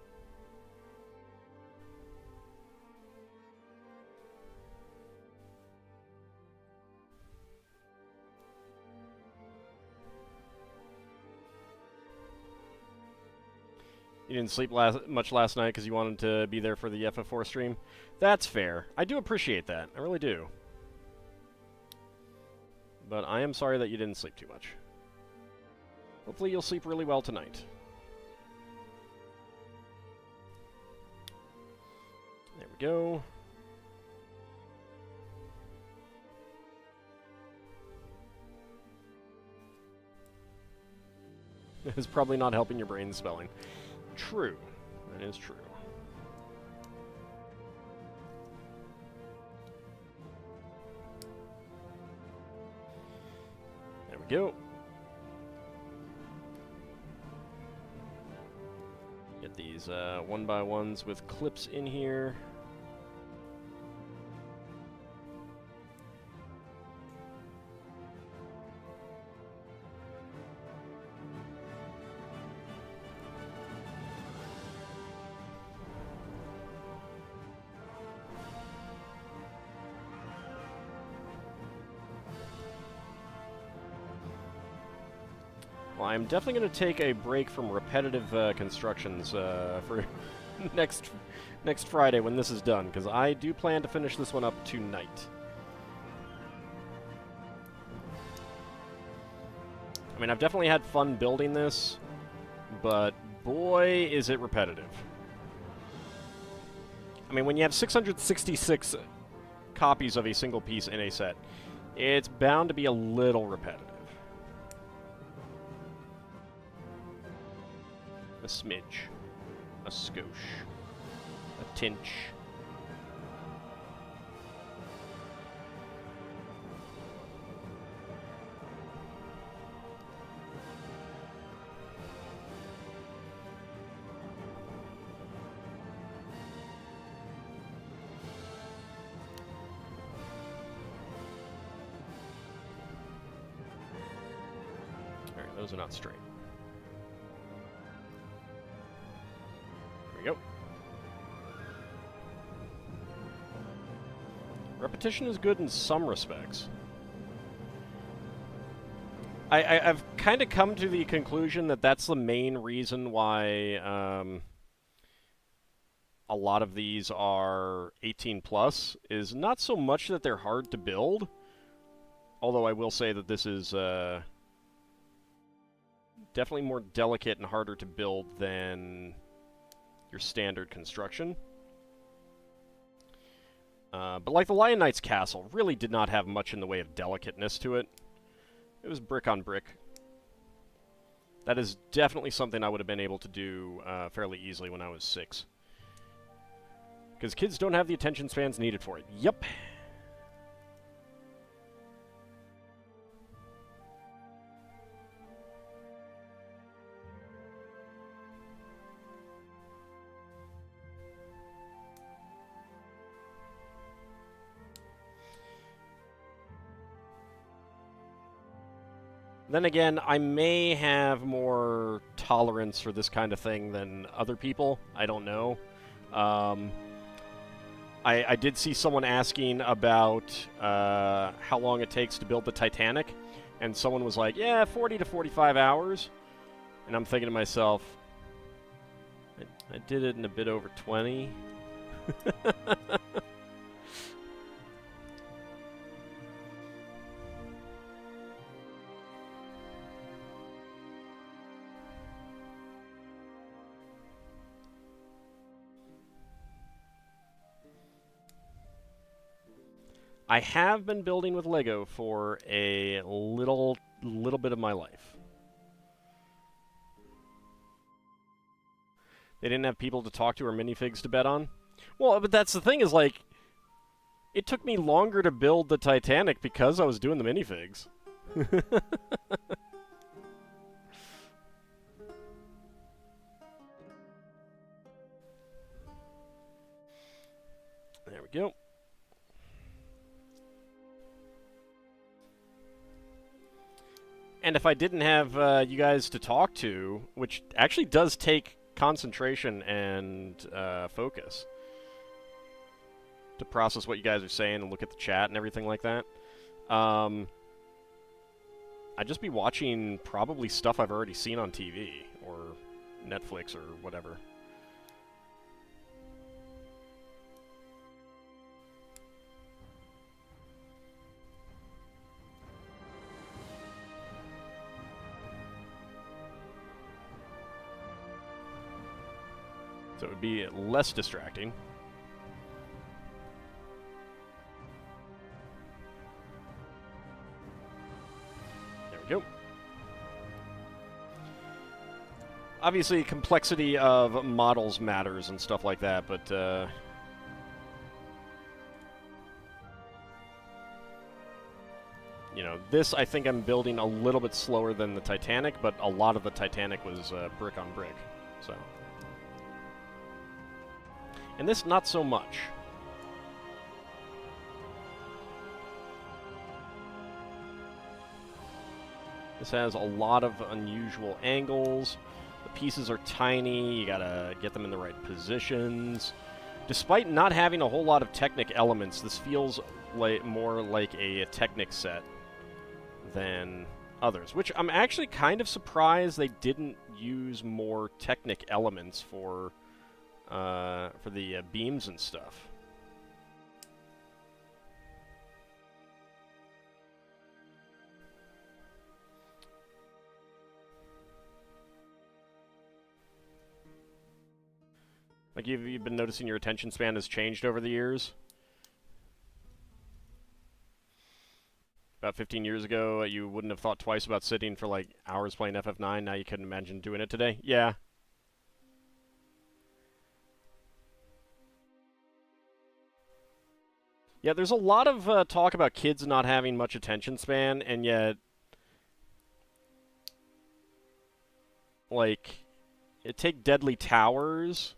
You didn't sleep much last night because you wanted to be there for the FF4 stream? That's fair. I do appreciate that. I really do. But I am sorry that you didn't sleep too much. Hopefully you'll sleep really well tonight. There we go. It's probably not helping your brain spelling. True. That is true. There we go. Get these 1x1s with clips in here. Well, I'm definitely going to take a break from repetitive constructions for next Friday when this is done, because I do plan to finish this one up tonight. I mean, I've definitely had fun building this, but boy, is it repetitive. I mean, when you have 666 copies of a single piece in a set, it's bound to be a little repetitive. A smidge. A skosh. A tinch. Alright, those are not straight. There we go. Repetition is good in some respects. I've kind of come to the conclusion that that's the main reason why a lot of these are 18 plus, is not so much that they're hard to build, although I will say that this is definitely more delicate and harder to build than your standard construction. But like the Lion Knight's castle really did not have much in the way of delicateness to it. It was brick on brick. That is definitely something I would have been able to do fairly easily when I was 6. Because kids don't have the attention spans needed for it. Yep. Then again, I may have more tolerance for this kind of thing than other people. I don't know. I did see someone asking about how long it takes to build the Titanic, and someone was like, yeah, 40 to 45 hours. And I'm thinking to myself, I did it in a bit over 20. I have been building with Lego for a little little bit of my life. They didn't have people to talk to or minifigs to bet on? Well, but that's the thing is, like, it took me longer to build the Titanic because I was doing the minifigs. There we go. And if I didn't have you guys to talk to, which actually does take concentration and focus to process what you guys are saying and look at the chat and everything like that, I'd just be watching probably stuff I've already seen on TV or Netflix or whatever. So it would be less distracting. There we go. Obviously, complexity of models matters and stuff like that, but you know, this I think I'm building a little bit slower than the Titanic, but a lot of the Titanic was brick on brick, so. And this, not so much. This has a lot of unusual angles. The pieces are tiny. You gotta get them in the right positions. Despite not having a whole lot of Technic elements, this feels like more like a Technic set than others, which I'm actually kind of surprised they didn't use more Technic elements for the beams and stuff. Like, you've been noticing your attention span has changed over the years? About 15 years ago, you wouldn't have thought twice about sitting for, like, hours playing FF9. Now you couldn't imagine doing it today? Yeah. Yeah, there's a lot of talk about kids not having much attention span, and yet, like, take Deadly Towers.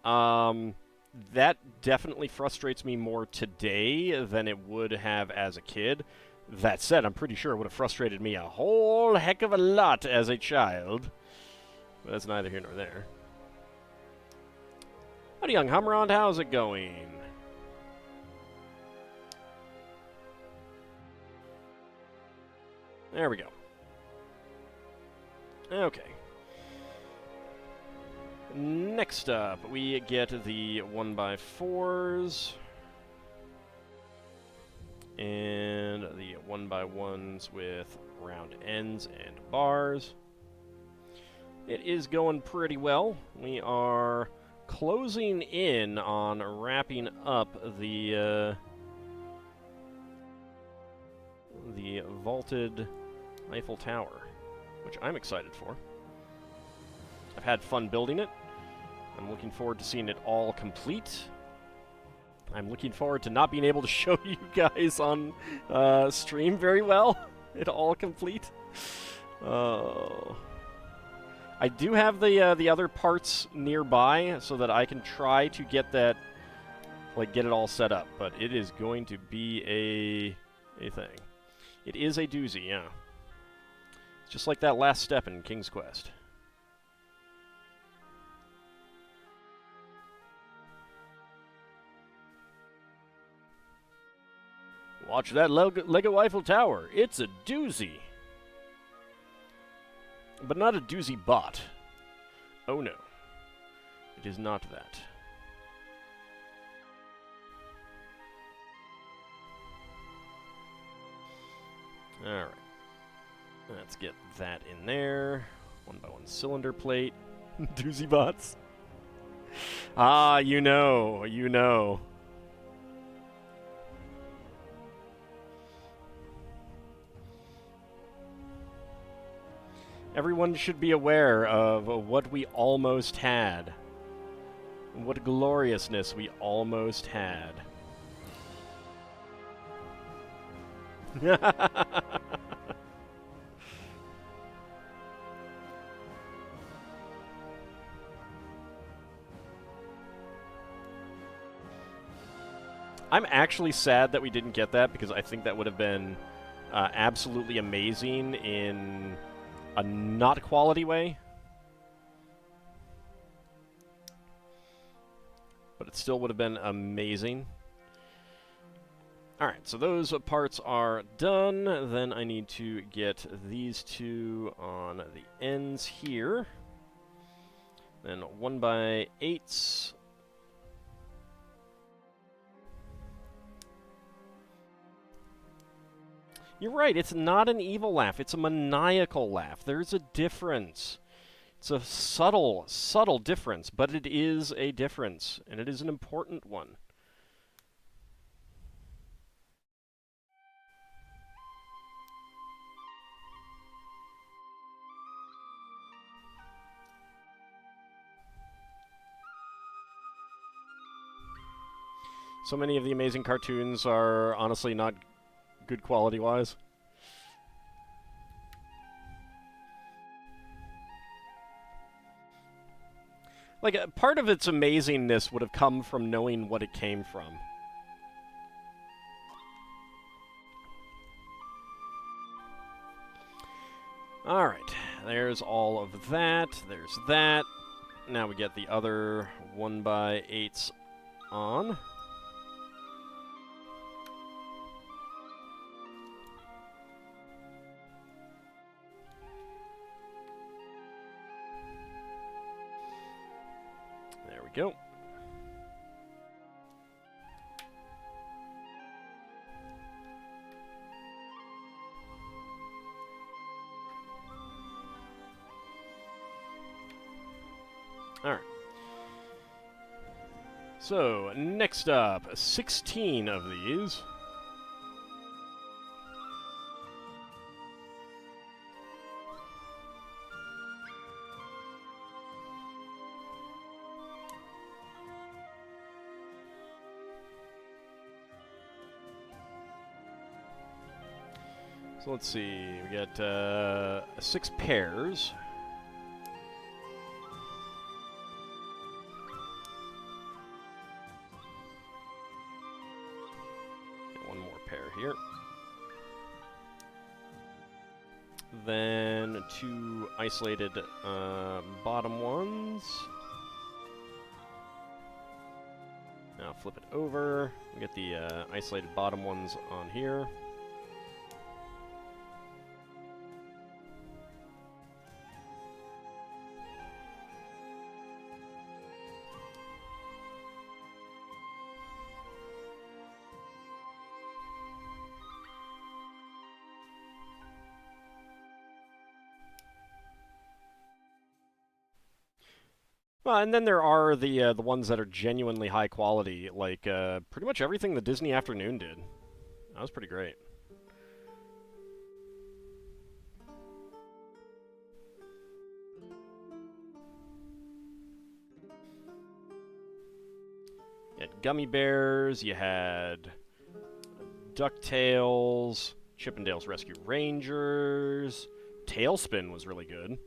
That definitely frustrates me more today than it would have as a kid. That said, I'm pretty sure it would have frustrated me a whole heck of a lot as a child. But that's neither here nor there. Howdy, young Hummerond, how's it going? There we go. Okay. Next up, we get the 1x4s. And the 1x1s with round ends and bars. It is going pretty well. We are closing in on wrapping up the vaulted Eiffel Tower, which I'm excited for. I've had fun building it. I'm looking forward to seeing it all complete. I'm looking forward to not being able to show you guys on stream very well. It all complete. I do have the other parts nearby so that I can try to get that, like, get it all set up. But it is going to be a thing. It is a doozy, yeah. It's just like that last step in King's Quest. Watch that Lego Eiffel Tower. It's a doozy. But not a doozy bot. Oh no. It is not that. Alright. Let's get that in there. 1x1 cylinder plate. Doozy bots. Ah, you know. You know. Everyone should be aware of what we almost had. What gloriousness we almost had. I'm actually sad that we didn't get that, because I think that would have been absolutely amazing in a not quality way. But it still would have been amazing. Alright, so those parts are done. Then I need to get these two on the ends here. Then 1x8s. You're right, it's not an evil laugh, it's a maniacal laugh. There's a difference. It's a subtle, subtle difference, but it is a difference, and it is an important one. So many of the amazing cartoons are honestly not good quality-wise. Like, part of its amazingness would have come from knowing what it came from. Alright, there's all of that. There's that. Now we get the other 1x8s on. There we go. Alright. So, next up, 16 of these. So let's see, we got 6 pairs. Get one more pair here. Then 2 isolated bottom ones. Now flip it over, we get the isolated bottom ones on here. Well, and then there are the ones that are genuinely high quality, like pretty much everything the Disney Afternoon did. That was pretty great. You had Gummy Bears, you had DuckTales, Chippendales Rescue Rangers, Tailspin was really good.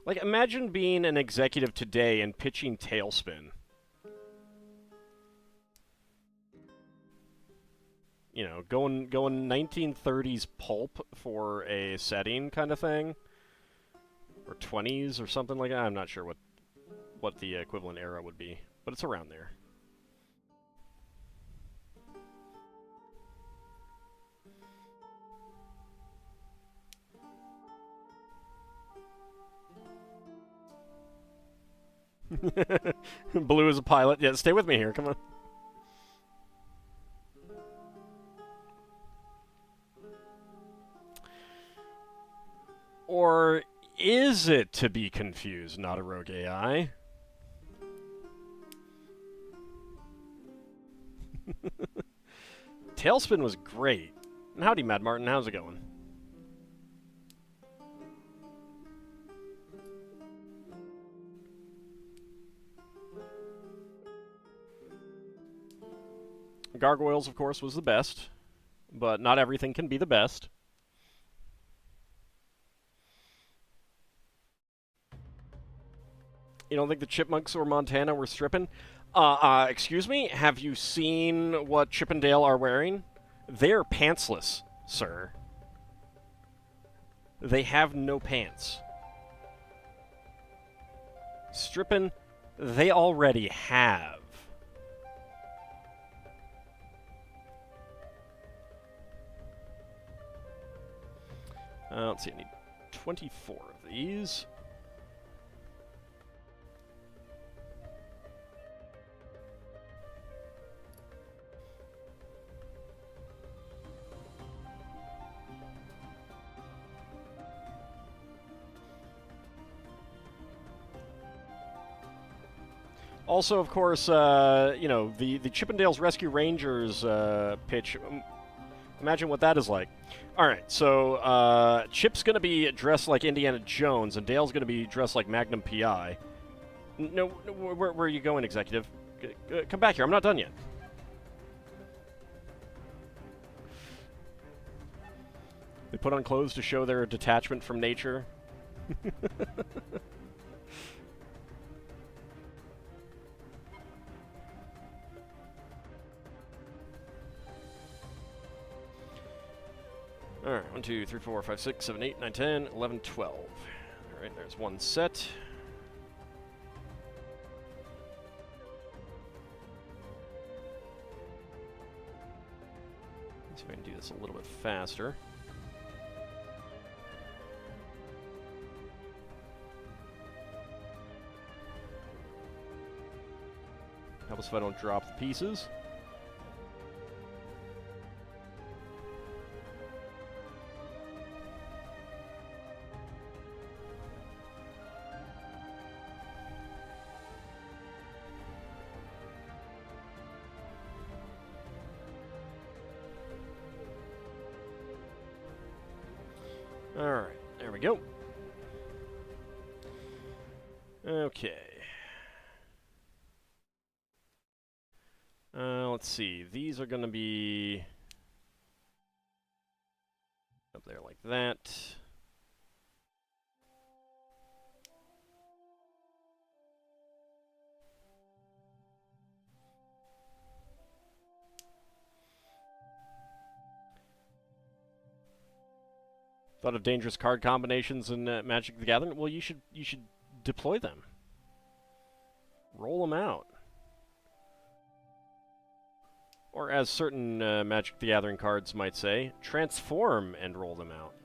Like, imagine being an executive today and pitching Tailspin. You know, going 1930s pulp for a setting kind of thing. Or 20s or something like that. I'm not sure what the equivalent era would be, but it's around there. Blue is a pilot. Yeah, stay with me here. Come on. Or is it to be confused, not a rogue AI? Tailspin was great. And howdy, Mad Martin. How's it going? Gargoyles, of course, was the best, but not everything can be the best. You don't think the Chipmunks or Montana were stripping? Excuse me? Have you seen what Chip and Dale are wearing? They're pantsless, sir. They have no pants. Stripping, they already have. Let's see, I need 24 of these. Also, of course, you know, the Chippendales Rescue Rangers pitch. Imagine what that is like. All right, so Chip's going to be dressed like Indiana Jones, and Dale's going to be dressed like Magnum P.I. No, where are you going, Executive? Come back here. I'm not done yet. They put on clothes to show their detachment from nature. Alright, 1, 2, 3, 4, 5, 6, 7, 8, 9, 10, 11, 12. Alright, there's one set. Let's see if I can do this a little bit faster. Help us if I don't drop the pieces. Alright, there we go. Okay. Let's see. These are going to be up there like that. Thought of dangerous card combinations in Magic the Gathering? Well, you should deploy them. Roll them out. Or as certain Magic the Gathering cards might say, transform and roll them out.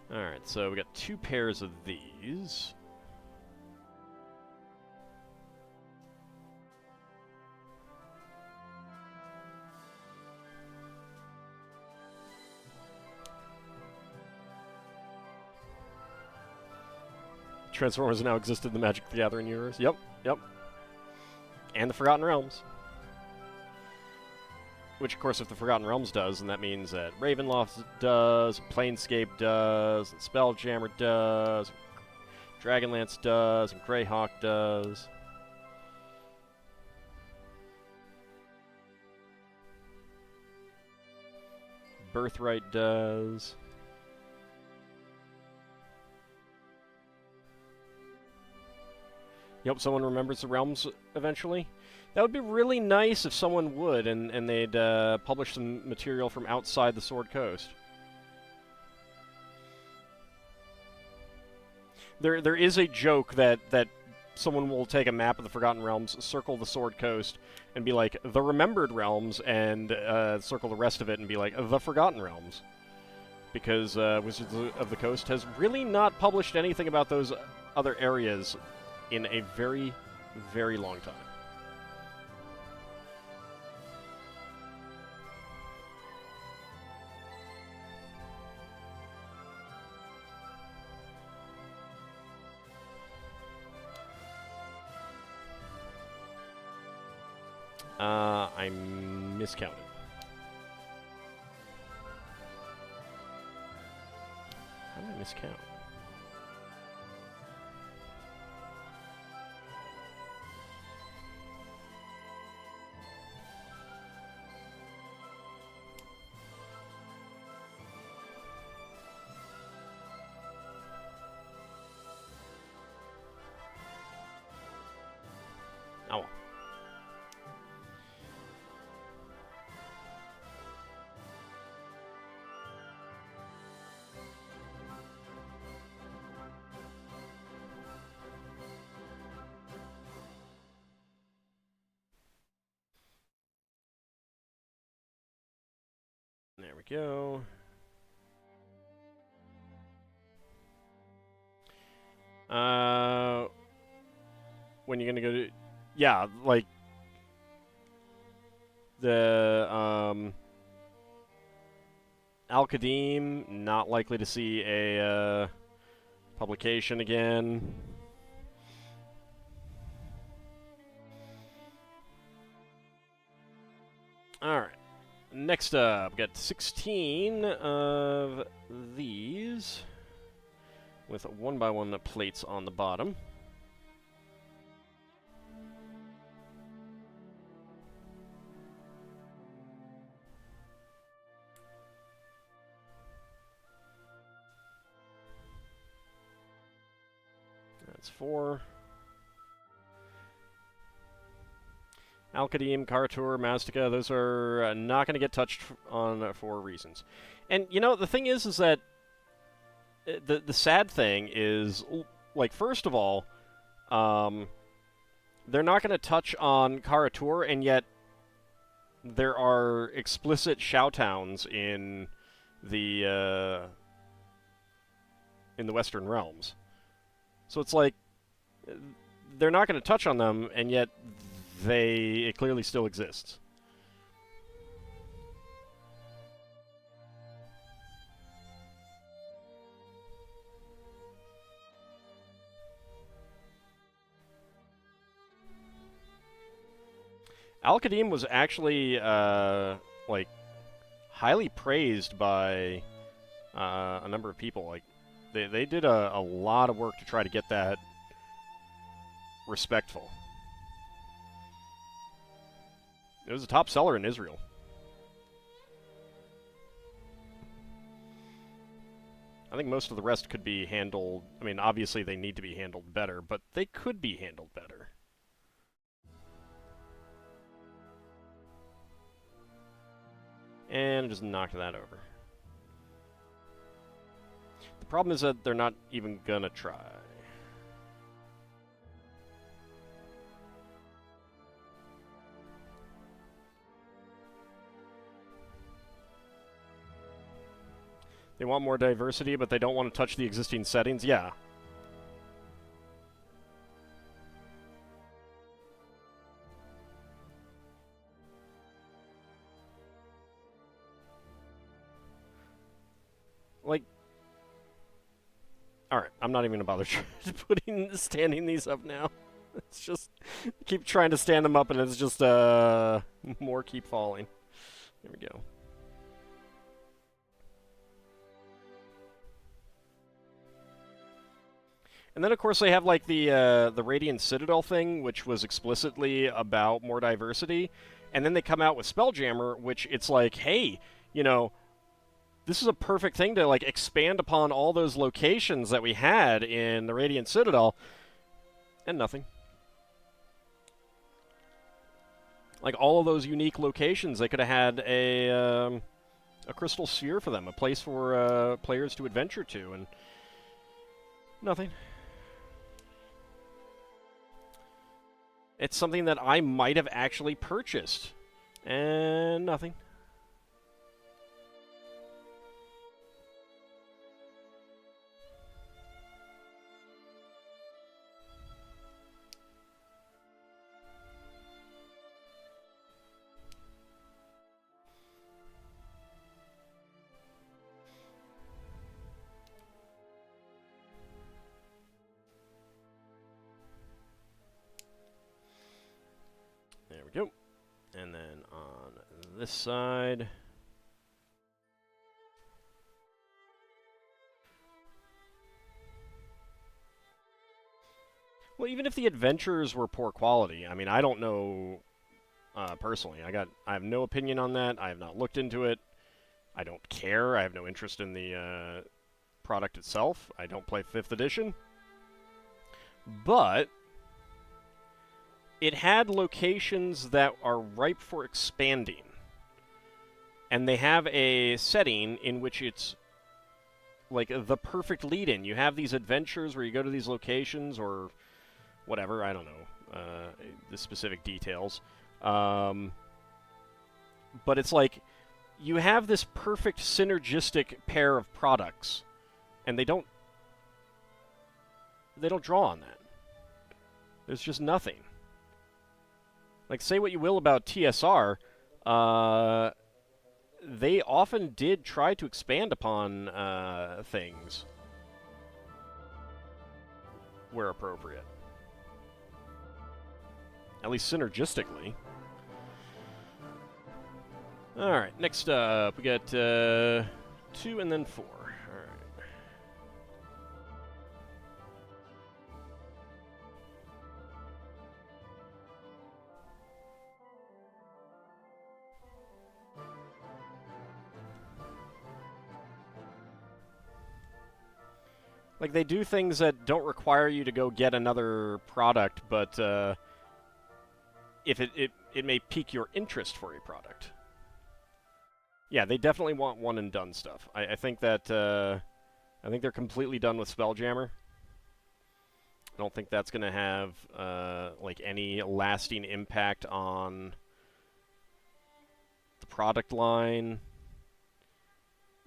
Alright, so we got 2 pairs of these. Transformers now exist in the Magic the Gathering universe. Yep, yep. And the Forgotten Realms. Which, of course, if the Forgotten Realms does, then that means that Ravenloft does, Planescape does, and Spelljammer does, Dragonlance does, and Greyhawk does. Birthright does. You hope someone remembers the Realms eventually? That would be really nice if someone would, and they'd publish some material from outside the Sword Coast. There is a joke that someone will take a map of the Forgotten Realms, circle the Sword Coast, and be like, the Remembered Realms, and circle the rest of it and be like, the Forgotten Realms. Because Wizards of the Coast has really not published anything about those other areas in a very, very long time. I miscounted. How did I miscount? Oh. There we go. When you're gonna go to... Yeah, like... The, Al-Qadim, not likely to see a, publication again. Alright. Next up, got 16 of these with 1x1 plates on the bottom. That's 4. Al-Qadim, Karatur, Mastika, those are not going to get touched on for reasons. And, you know, the thing is that the sad thing is, like, first of all, they're not going to touch on Karatur, and yet there are explicit shoutdowns in the Western realms. So it's like, they're not going to touch on them, and yet it clearly still exists. Al-Qadim was actually, like, highly praised by a number of people. Like, they did a lot of work to try to get that respectful. It was a top seller in Israel. I think most of the rest could be handled... I mean, obviously they need to be handled better, but they could be handled better. And just knocked that over. The problem is that they're not even gonna try. They want more diversity, but they don't want to touch the existing settings? Yeah. Like... Alright, I'm not even gonna bother standing these up now. It's just... keep trying to stand them up and it's just, more keep falling. There we go. And then, of course, they have, like, the Radiant Citadel thing, which was explicitly about more diversity. And then they come out with Spelljammer, which it's like, hey, you know, this is a perfect thing to, like, expand upon all those locations that we had in the Radiant Citadel. And nothing. Like, all of those unique locations, they could have had a crystal sphere for them, a place for players to adventure to, and nothing. It's something that I might have actually purchased. And nothing. There we go. And then on this side... Well, even if the adventures were poor quality, I mean, I don't know personally. I have no opinion on that. I have not looked into it. I don't care. I have no interest in the product itself. I don't play 5th edition. But it had locations that are ripe for expanding. And they have a setting in which it's like the perfect lead-in. You have these adventures where you go to these locations or whatever, I don't know, the specific details. But it's like you have this perfect synergistic pair of products, and they don't draw on that. There's just nothing. Like, say what you will about TSR, they often did try to expand upon things where appropriate. At least synergistically. Alright, next up, we got 2 and then 4. Alright. Like, they do things that don't require you to go get another product, but if it may pique your interest for a product. Yeah, they definitely want one-and-done stuff. I think that, I think they're completely done with Spelljammer. I don't think that's going to have, like, any lasting impact on the product line.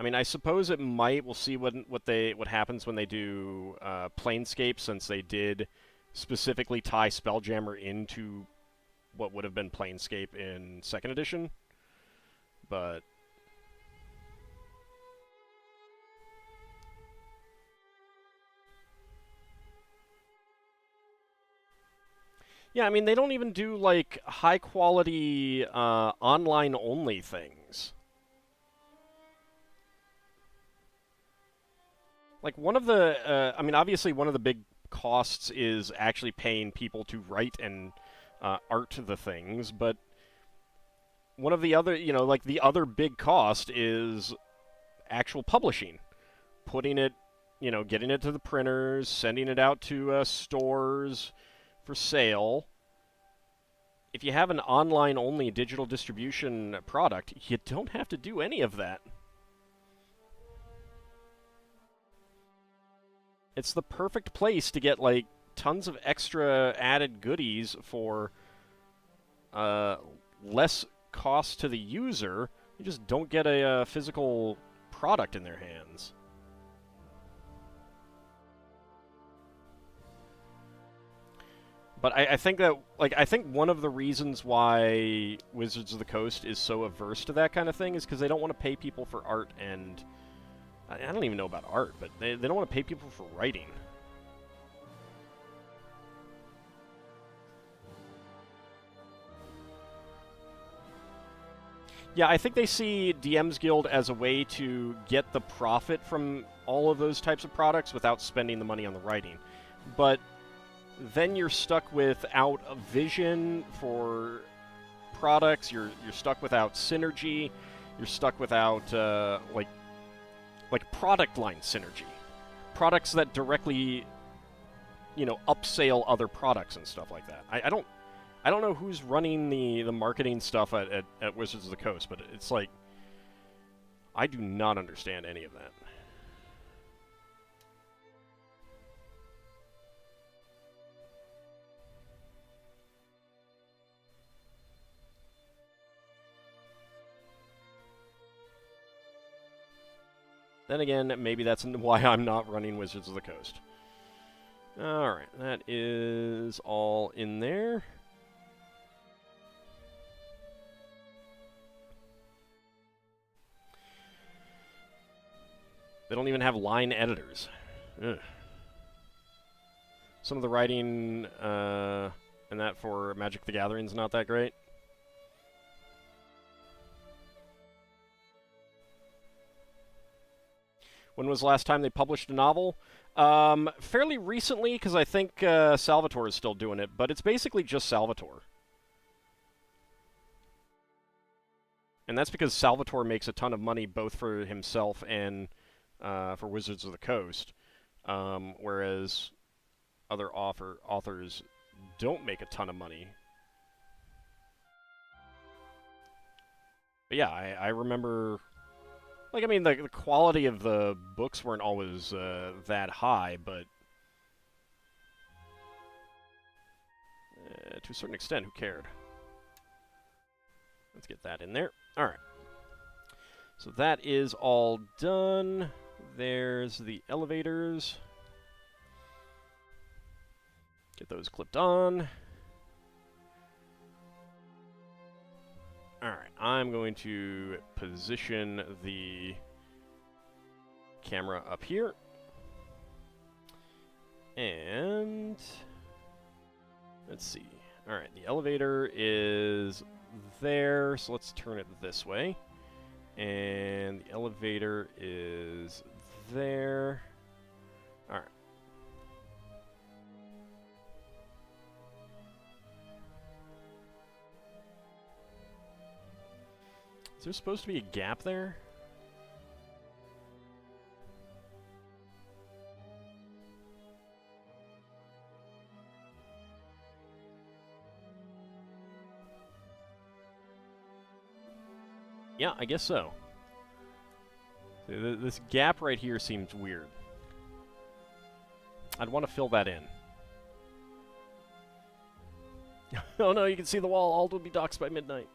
I mean, I suppose it might. We'll see what happens when they do Planescape, since they did specifically tie Spelljammer into what would have been Planescape in 2nd edition. But yeah, I mean, they don't even do, like, high-quality, online-only things. Like, one of the, I mean, obviously one of the big costs is actually paying people to write and art the things, but one of the other, you know, like, the other big cost is actual publishing. Putting it, you know, getting it to the printers, sending it out to stores for sale. If you have an online-only digital distribution product, you don't have to do any of that. It's the perfect place to get, like, tons of extra added goodies for less cost to the user. You just don't get a physical product in their hands. But I think that, like, I think one of the reasons why Wizards of the Coast is so averse to that kind of thing is because they don't want to pay people for art, and I don't even know about art, but they don't want to pay people for writing. Yeah, I think they see DM's Guild as a way to get the profit from all of those types of products without spending the money on the writing. But then you're stuck without a vision for products, you're stuck without synergy, you're stuck without, like product line synergy. Products that directly, you know, upsell other products and stuff like that. I don't know who's running the marketing stuff at Wizards of the Coast, but it's like, I do not understand any of that. Then again, maybe that's why I'm not running Wizards of the Coast. Alright, that is all in there. They don't even have line editors. Ugh. Some of the writing and that for Magic the Gathering is not that great. When was the last time they published a novel? Fairly recently, because I think Salvatore is still doing it, but it's basically just Salvatore. And that's because Salvatore makes a ton of money both for himself and for Wizards of the Coast, whereas other authors don't make a ton of money But yeah, I remember... Like, I mean, the quality of the books weren't always that high, but... to a certain extent, who cared? Let's get that in there. Alright. So that is all done. There's the elevators. Get those clipped on. Alright, I'm going to position the camera up here. And let's see. Alright, the elevator is there, so let's turn it this way. And the elevator is there. Alright. Is there supposed to be a gap there? Yeah, I guess so. This gap right here seems weird. I'd want to fill that in. Oh no, you can see the wall. Ald will be doxxed by midnight.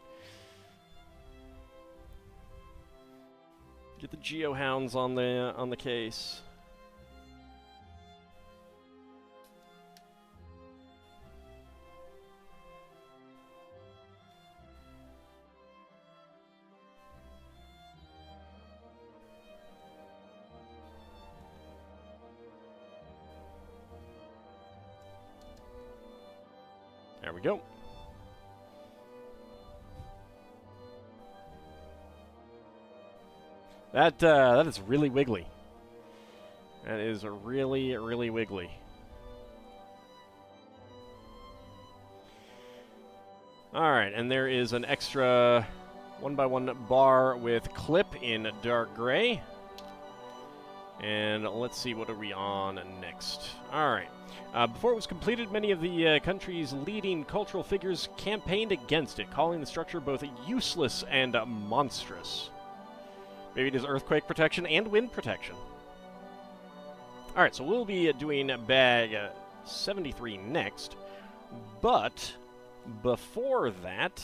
Get the geohounds on the case. There we go. That is really wiggly. That is really, really wiggly. Alright, and there is an extra 1x1 bar with clip in dark gray. And let's see, what are we on next? Alright. Before it was completed, many of the country's leading cultural figures campaigned against it, calling the structure both useless and monstrous. Maybe it is earthquake protection and wind protection. Alright, so we'll be doing bag 73 next, but before that...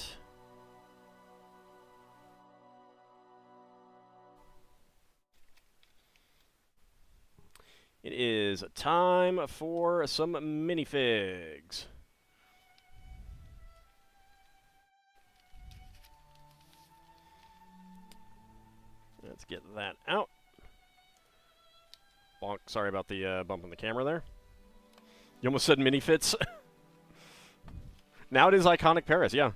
it is time for some minifigs. Let's get that out. Bonk, sorry about the bump in the camera there. You almost said minifits. Now it is iconic Paris, yeah.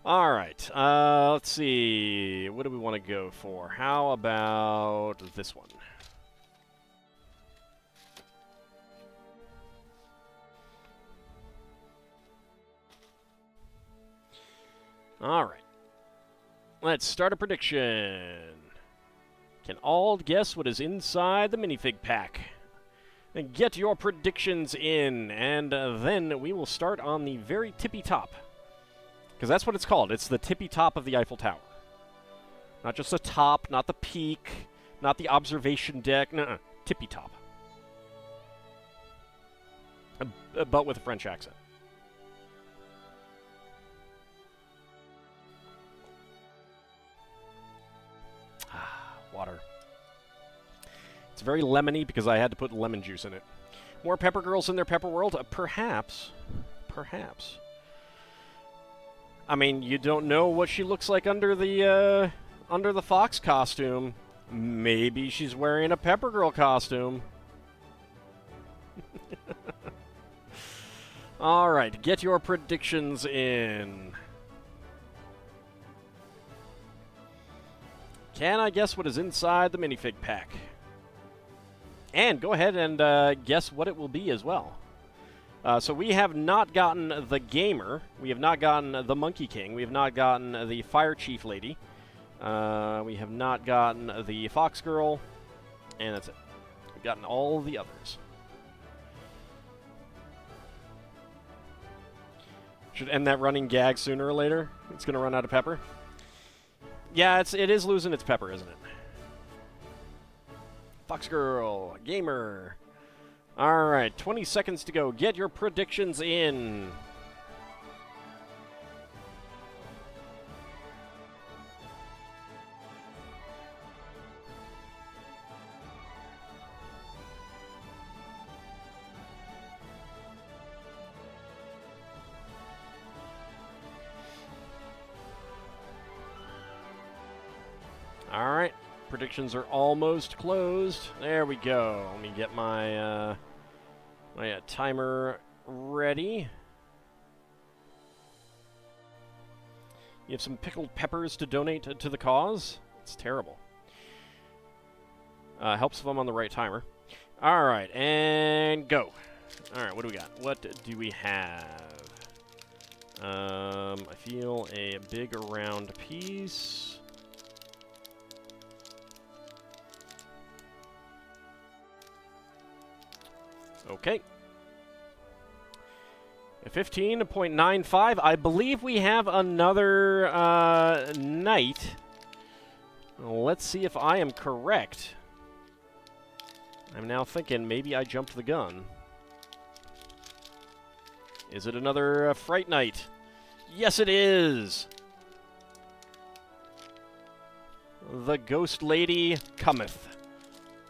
Alright, let's see. What do we want to go for? How about this one? Alright. Let's start a prediction. Can Ald guess what is inside the minifig pack? And get your predictions in, and then we will start on the very tippy top. Because that's what it's called. It's the tippy top of the Eiffel Tower. Not just the top, not the peak, not the observation deck. Nuh-uh. Tippy top. But with a French accent. Water. It's very lemony because I had to put lemon juice in it. More pepper girls in their pepper world? Perhaps. Perhaps. I mean, you don't know what she looks like under the fox costume. Maybe she's wearing a pepper girl costume. Alright, get your predictions in. Can I guess what is inside the minifig pack? And go ahead and guess what it will be as well. So we have not gotten the Gamer. We have not gotten the Monkey King. We have not gotten the Fire Chief Lady. We have not gotten the Fox Girl. And that's it. We've gotten all the others. Should end that running gag sooner or later. It's going to run out of pepper. Yeah, it is losing its pepper, isn't it? Fox Girl, Gamer. All right, 20 seconds to go. Get your predictions in. All right, predictions are almost closed. There we go. Let me get my my timer ready. You have some pickled peppers to donate to the cause? It's terrible. Helps if I'm on the right timer. All right, and go. All right, what do we got? What do we have? I feel a big round piece. Okay. 15.95. I believe we have another knight. Let's see if I am correct. I'm now thinking maybe I jumped the gun. Is it another Fright Knight? Yes, it is! The Ghost Lady cometh.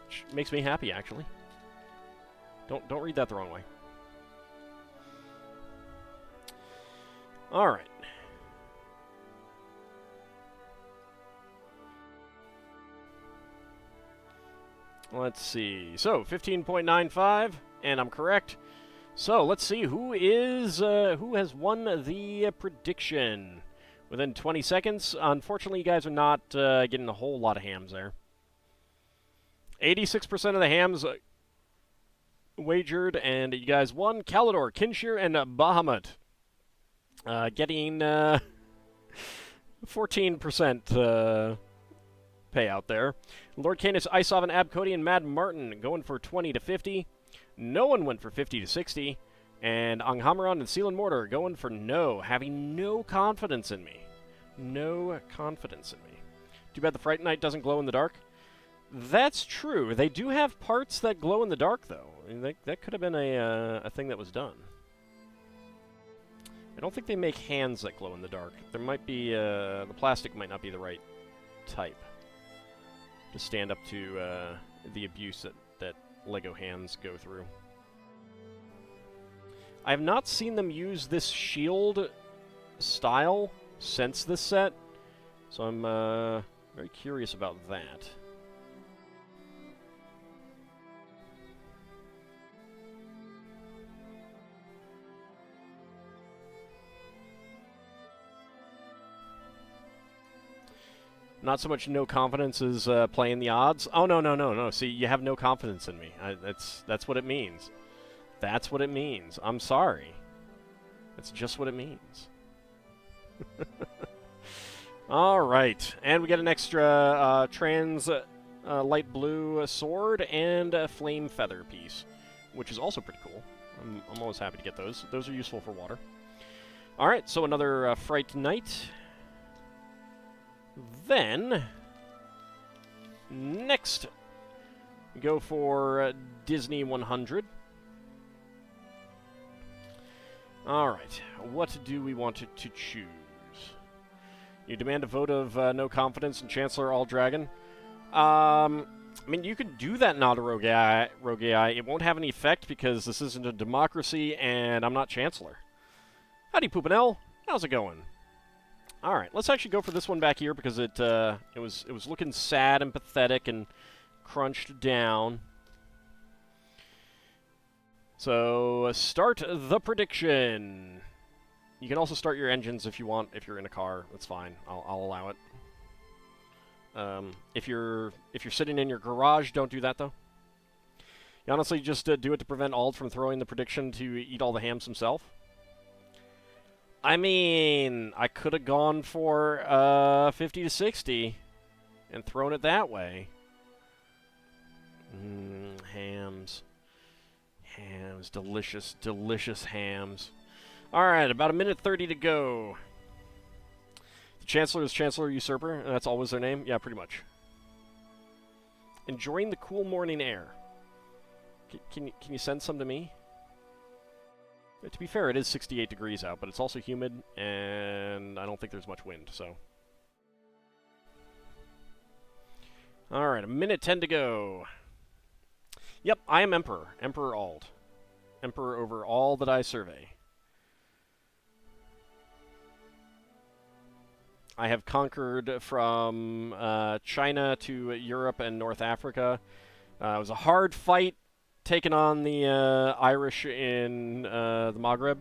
Which makes me happy, actually. Don't read that the wrong way. All right. Let's see. So 15.95, and I'm correct. So let's see who has won the prediction within 20 seconds. Unfortunately, you guys are not getting a whole lot of hams there. 86% of the hams wagered, and you guys won. Kalidor, Kinshir, and Bahamut getting 14% payout there. Lord Canis, Isov, and Abcody, and Mad Martin going for 20 to 50. No one went for 50 to 60. And Anghamaron and Seal and Mortar going for no, having no confidence in me. No confidence in me. Too bad the Fright Knight doesn't glow in the dark. That's true. They do have parts that glow in the dark, though. I mean, that could have been a thing that was done. I don't think they make hands that glow in the dark. There might be the plastic might not be the right type to stand up to the abuse that Lego hands go through. I have not seen them use this shield style since this set, so I'm very curious about that. Not so much no confidence as playing the odds. Oh, no. See, you have no confidence in me. That's what it means. That's what it means. I'm sorry. That's just what it means. All right. And we get an extra trans light blue sword and a flame feather piece, which is also pretty cool. I'm always happy to get those. Those are useful for water. All right, so another Fright Knight. Then, next, we go for Disney 100. All right, what do we want to choose? You demand a vote of no confidence in Chancellor AuldDragon. I mean, you could do that, not a rogue AI. It won't have any effect because this isn't a democracy, and I'm not Chancellor. Howdy, Poopinell. How's it going? All right, let's actually go for this one back here because it was looking sad and pathetic and crunched down. So start the prediction. You can also start your engines if you want. If you're in a car, that's fine. I'll allow it. If you're sitting in your garage, don't do that though. You honestly just do it to prevent Ald from throwing the prediction to eat all the hams himself. I mean, I could have gone for 50 to 60 and thrown it that way. Hams. Hams. Delicious, delicious hams. All right, about a minute 30 to go. The Chancellor is Chancellor Usurper, and that's always their name? Yeah, pretty much. Enjoying the cool morning air. Can you send some to me? To be fair, it is 68 degrees out, but it's also humid, and I don't think there's much wind, so... Alright, 1:10 to go. Yep, I am Emperor. Emperor Auld. Emperor over all that I survey. I have conquered from China to Europe and North Africa. It was a hard fight taking on the Irish in the Maghreb,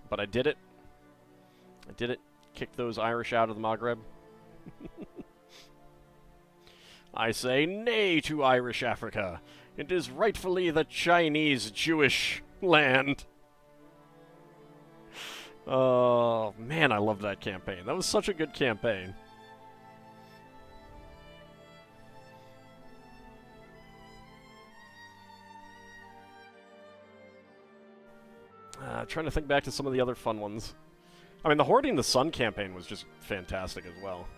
but I did it. I did it. Kicked those Irish out of the Maghreb. I say nay to Irish Africa. It is rightfully the Chinese Jewish land. Oh, man, I loved that campaign. That was such a good campaign. Trying to think back to some of the other fun ones. I mean, the Hoarding the Sun campaign was just fantastic as well.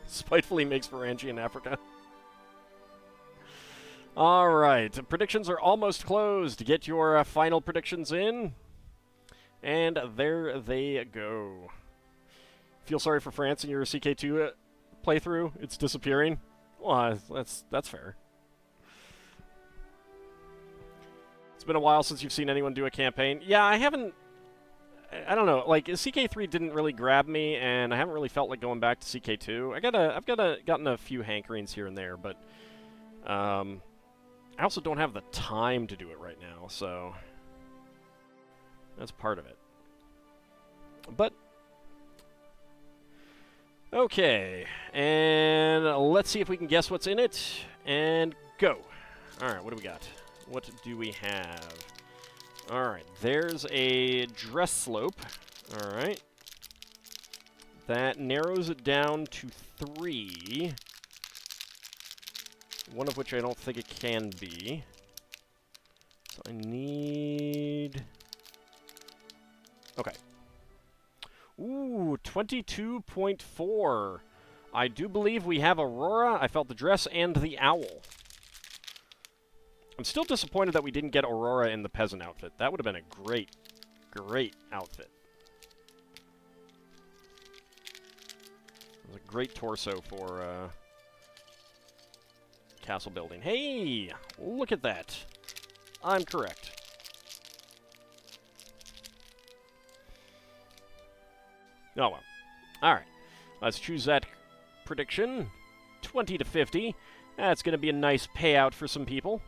Spitefully makes Varangian in Africa. Alright, predictions are almost closed. Get your final predictions in. And there they go. Feel sorry for France in your CK2 playthrough? It's disappearing? Well, that's fair. It's been a while since you've seen anyone do a campaign. Yeah, I haven't... I don't know, like, CK3 didn't really grab me, and I haven't really felt like going back to CK2. I've gotten a few hankerings here and there, but I also don't have the time to do it right now, so that's part of it. But okay, and let's see if we can guess what's in it, and go. All right, what do we got? What do we have? Alright, there's a dress slope. Alright. That narrows it down to 3. One of which I don't think it can be. So I need... Okay. Ooh, 22.4. I do believe we have Aurora. I felt the dress and the owl. I'm still disappointed that we didn't get Aurora in the peasant outfit. That would have been a great, great outfit. It was a great torso for castle building. Hey! Look at that. I'm correct. Oh well. Alright. Let's choose that prediction. 20 to 50. That's going to be a nice payout for some people.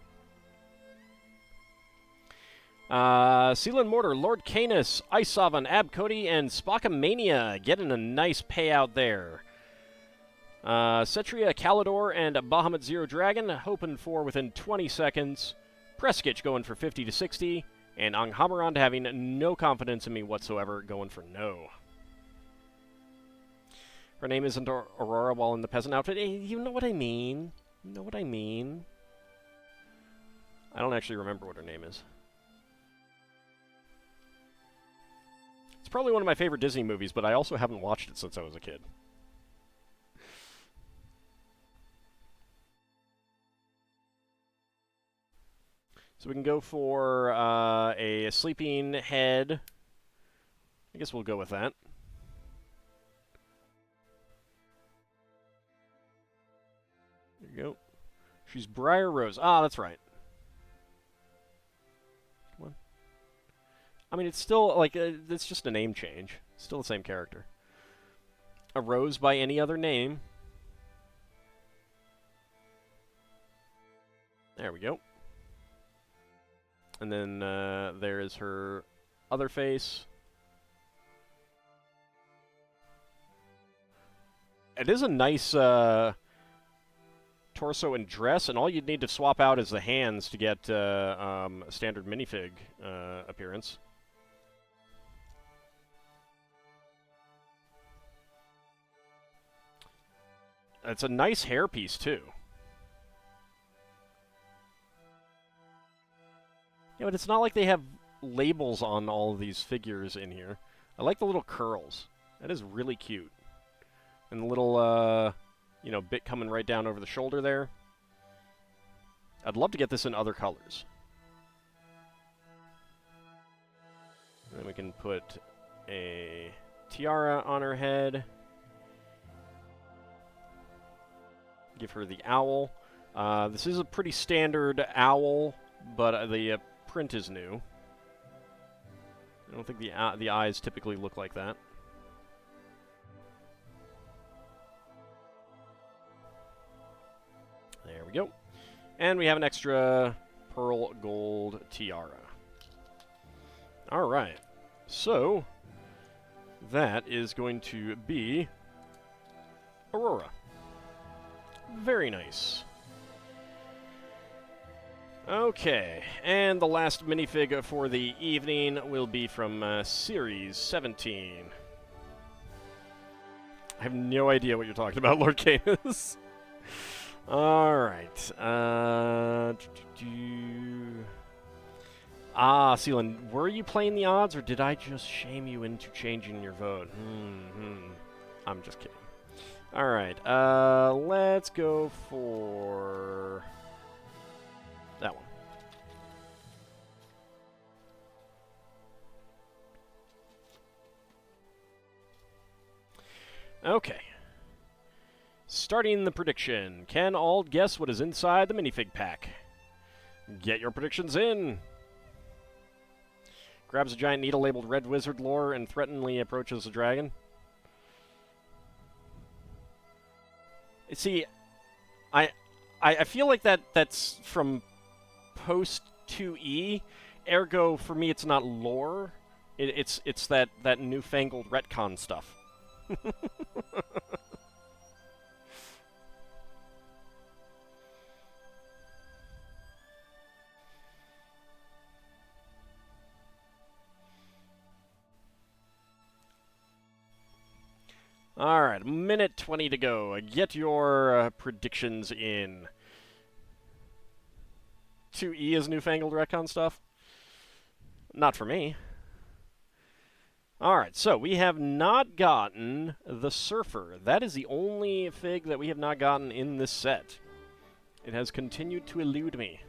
Seal and Mortar, Lord Canis, Ice Sovereign, Ab Cody, and Spockamania getting a nice payout there. Cetria, Calidor, and Bahamut Zero Dragon hoping for within 20 seconds. Preskitch going for 50 to 60, and Anghamarand having no confidence in me whatsoever, going for no. Her name isn't Aurora while in the peasant outfit. You know what I mean. You know what I mean. I don't actually remember what her name is. It's probably one of my favorite Disney movies, but I also haven't watched it since I was a kid. So we can go for a sleeping head. I guess we'll go with that. There you go. She's Briar Rose. Ah, that's right. Come on. I mean, it's still, like, it's just a name change. Still the same character. A rose by any other name. There we go. And then there is her other face. It is a nice torso and dress, and all you'd need to swap out is the hands to get a standard minifig appearance. It's a nice hairpiece, too. Yeah, but it's not like they have labels on all of these figures in here. I like the little curls. That is really cute. And the little, you know, bit coming right down over the shoulder there. I'd love to get this in other colors. And then we can put a tiara on her head. Give her the owl. This is a pretty standard owl, but the print is new. I don't think the eyes typically look like that. There we go. And we have an extra pearl gold tiara. Alright. So, that is going to be Aurora. Very nice. Okay, and the last minifig for the evening will be from Series 17. I have no idea what you're talking about, Lord Canis. Alright. Seelan, were you playing the odds, or did I just shame you into changing your vote? I'm just kidding. Alright, let's go for that one. Okay. Starting the prediction. Can Auld guess what is inside the minifig pack? Get your predictions in! Grabs a giant needle labeled Red Wizard lore and threateningly approaches the dragon. See, I feel like that's from post 2E, ergo for me it's not lore. It's that newfangled retcon stuff. Alright, a minute 20 to go. Get your predictions in. 2E is newfangled retcon stuff? Not for me. Alright, so we have not gotten the Surfer. That is the only fig that we have not gotten in this set. It has continued to elude me.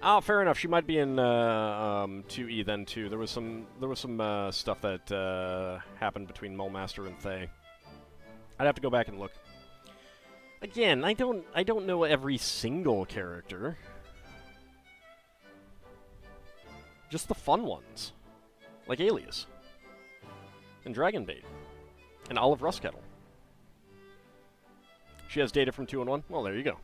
Oh, fair enough. She might be in 2E then too. There was some stuff that happened between Mulemaster and Thay. I'd have to go back and look. Again, I don't know every single character. Just the fun ones, like Alias and Dragonbait and Olive Rustkettle. She has data from 2 and 1. Well, there you go.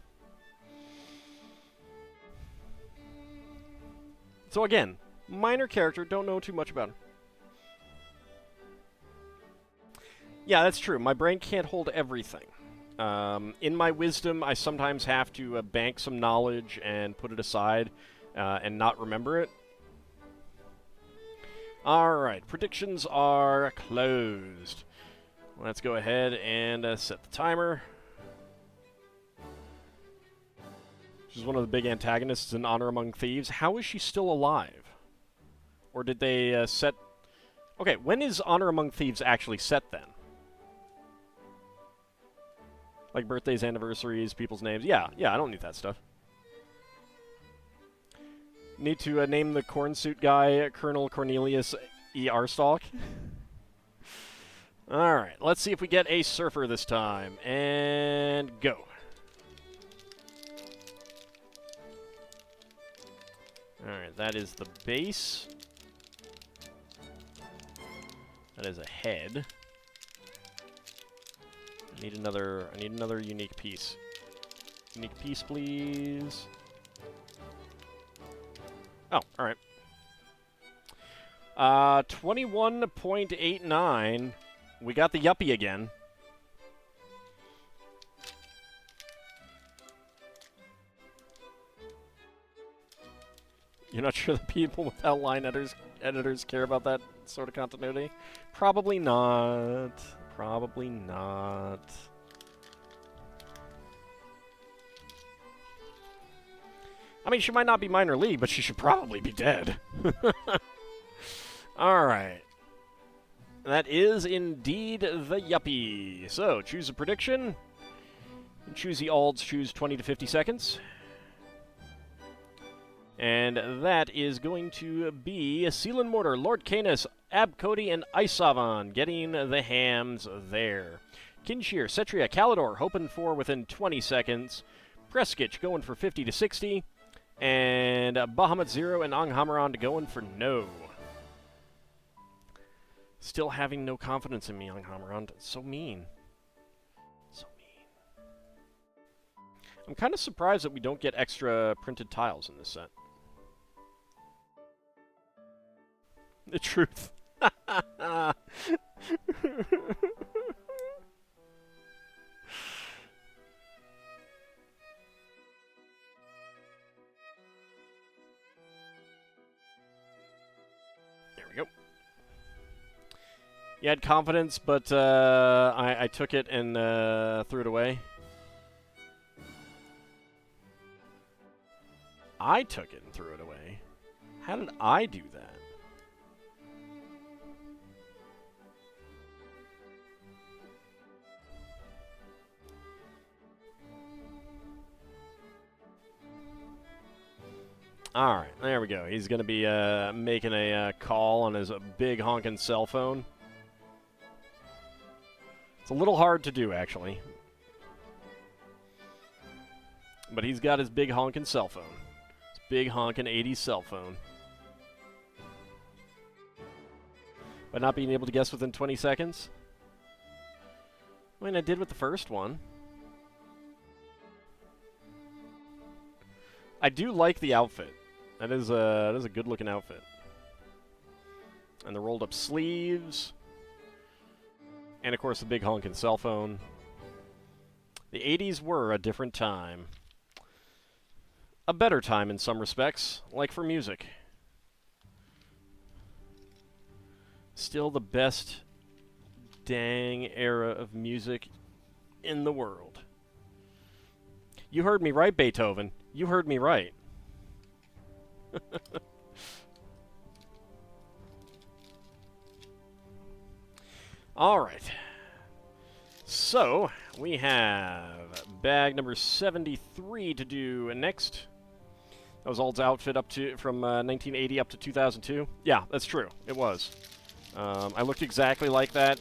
So again, minor character, don't know too much about her. Yeah, that's true. My brain can't hold everything. In my wisdom, I sometimes have to bank some knowledge and put it aside and not remember it. Alright, predictions are closed. Let's go ahead and set the timer. She's one of the big antagonists in Honor Among Thieves. How is she still alive? Or did they set... Okay, when is Honor Among Thieves actually set then? Like birthdays, anniversaries, people's names. Yeah, I don't need that stuff. Need to name the corn suit guy Colonel Cornelius E. Arstalk. Alright, let's see if we get a Surfer this time. And go. Alright, that is the base. That is a head. I need another unique piece. Unique piece, please. Oh, alright. 21.89. We got the yuppie again. You're not sure the people with outline editors care about that sort of continuity? Probably not. Probably not. I mean, she might not be minor league, but she should probably be dead. Alright. That is indeed the Yuppie. So, choose a prediction. Choose the Alds, choose 20 to 50 seconds. And that is going to be Seal and Mortar, Lord Canis, Ab Cody, and Isavon getting the hams there. Kinshir, Cetria, Calidor hoping for within 20 seconds. Preskich going for 50 to 60. And Bahamut Zero and Anghamarand going for no. Still having no confidence in me, Anghamarand. It's so mean. So mean. I'm kind of surprised that we don't get extra printed tiles in this set. The truth. There we go. You had confidence, but I took it and threw it away. I took it and threw it away. How did I do that? Alright, there we go. He's going to be making a call on his big honking cell phone. It's a little hard to do, actually. But he's got his big honking cell phone. His big honking 80s cell phone. By not being able to guess within 20 seconds? I mean, I did with the first one. I do like the outfit. That is a good-looking outfit. And the rolled-up sleeves. And, of course, the big honking cell phone. The 80s were a different time. A better time in some respects, like for music. Still the best dang era of music in the world. You heard me right, Beethoven. You heard me right. All right. So, we have bag number 73 to do next. That was Ald's outfit up to from 1980 up to 2002. Yeah, that's true. It was. I looked exactly like that.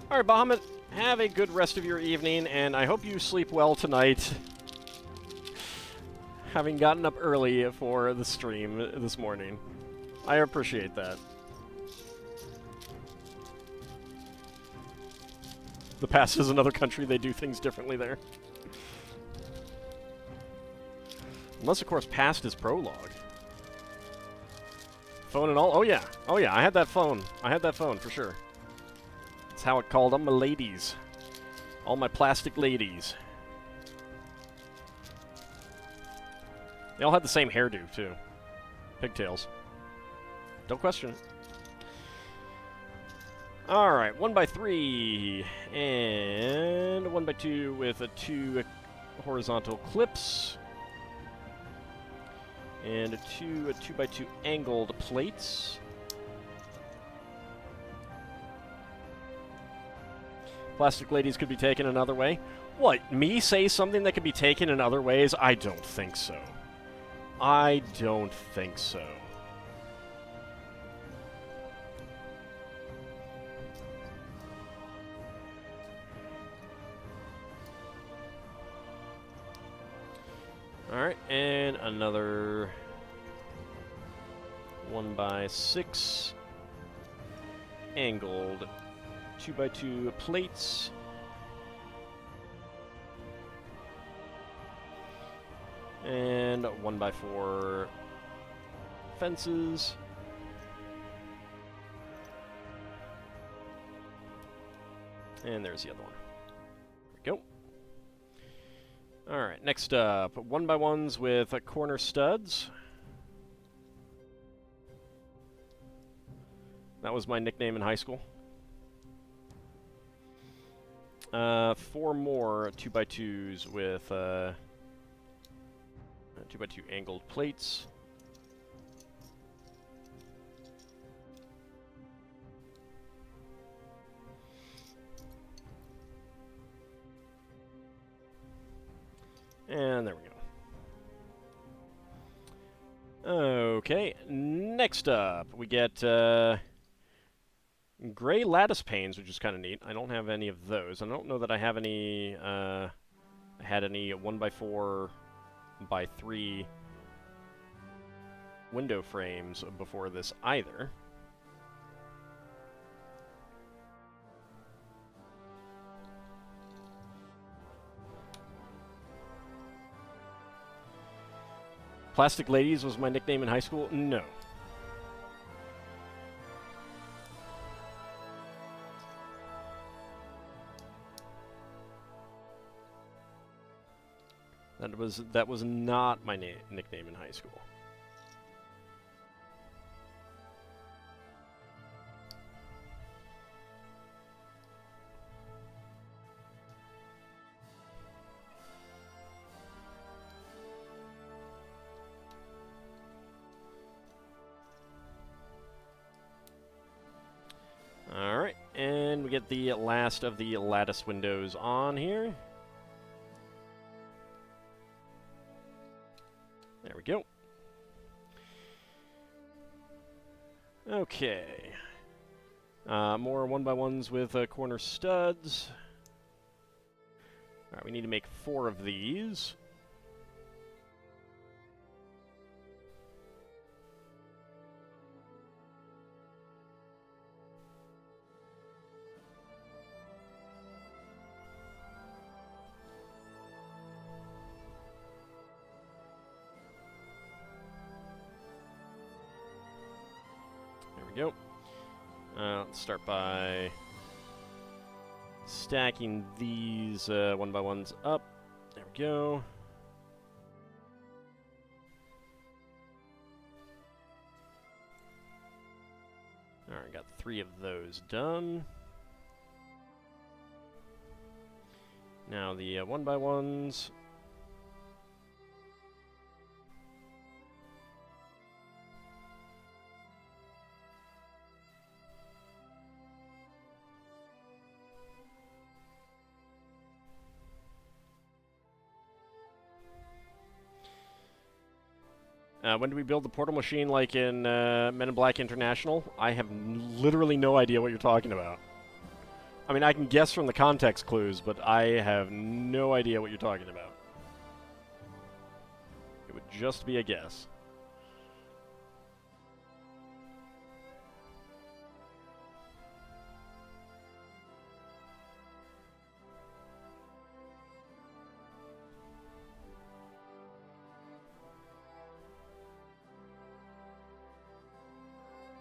All right, Bahamut, have a good rest of your evening, and I hope you sleep well tonight. Having gotten up early for the stream this morning. I appreciate that. The past is another country, they do things differently there. Unless, of course, past is prologue. Phone and all? Oh, yeah. Oh, yeah, I had that phone. I had that phone, for sure. That's how it called them, my ladies. All my plastic ladies. They all had the same hairdo, too. Pigtails. Don't question it. Alright, 1x3. And 1x2 with a 2 horizontal clips. And a 2x2 angled plates. Plastic ladies could be taken another way. What, me say something that could be taken in other ways? I don't think so. I don't think so. Alright, and another 1x6 angled 2x2 plates. And 1x4 fences. And there's the other one. There we go. Alright, next up, 1x1s with corner studs. That was my nickname in high school. 4 more 2x2s with 2x2 angled plates. And there we go. Okay, next up, we get gray lattice panes, which is kind of neat. I don't have any of those. I don't know that I have any, had any 1x4 by 3 window frames before this either. Plastic Ladies was my nickname in high school? No. That was not my nickname in high school. Alright, and we get the last of the lattice windows on here. There we go. Okay. More 1x1s with corner studs. Alright, we need to make 4 of these. Go. Let's start by stacking these 1x1s up. There we go. Alright, got 3 of those done. Now the 1x1s. When do we build the portal machine like in Men in Black International? I have literally no idea what you're talking about. I mean, I can guess from the context clues, but I have no idea what you're talking about. It would just be a guess.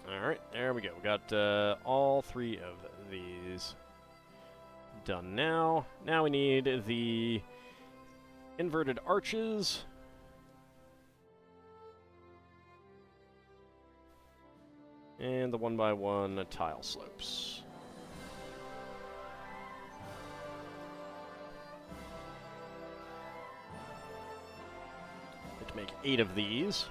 Alright, there we go. We got all 3 of these done now. Now we need the inverted arches. And the 1x1 tile slopes. We have to make 8 of these.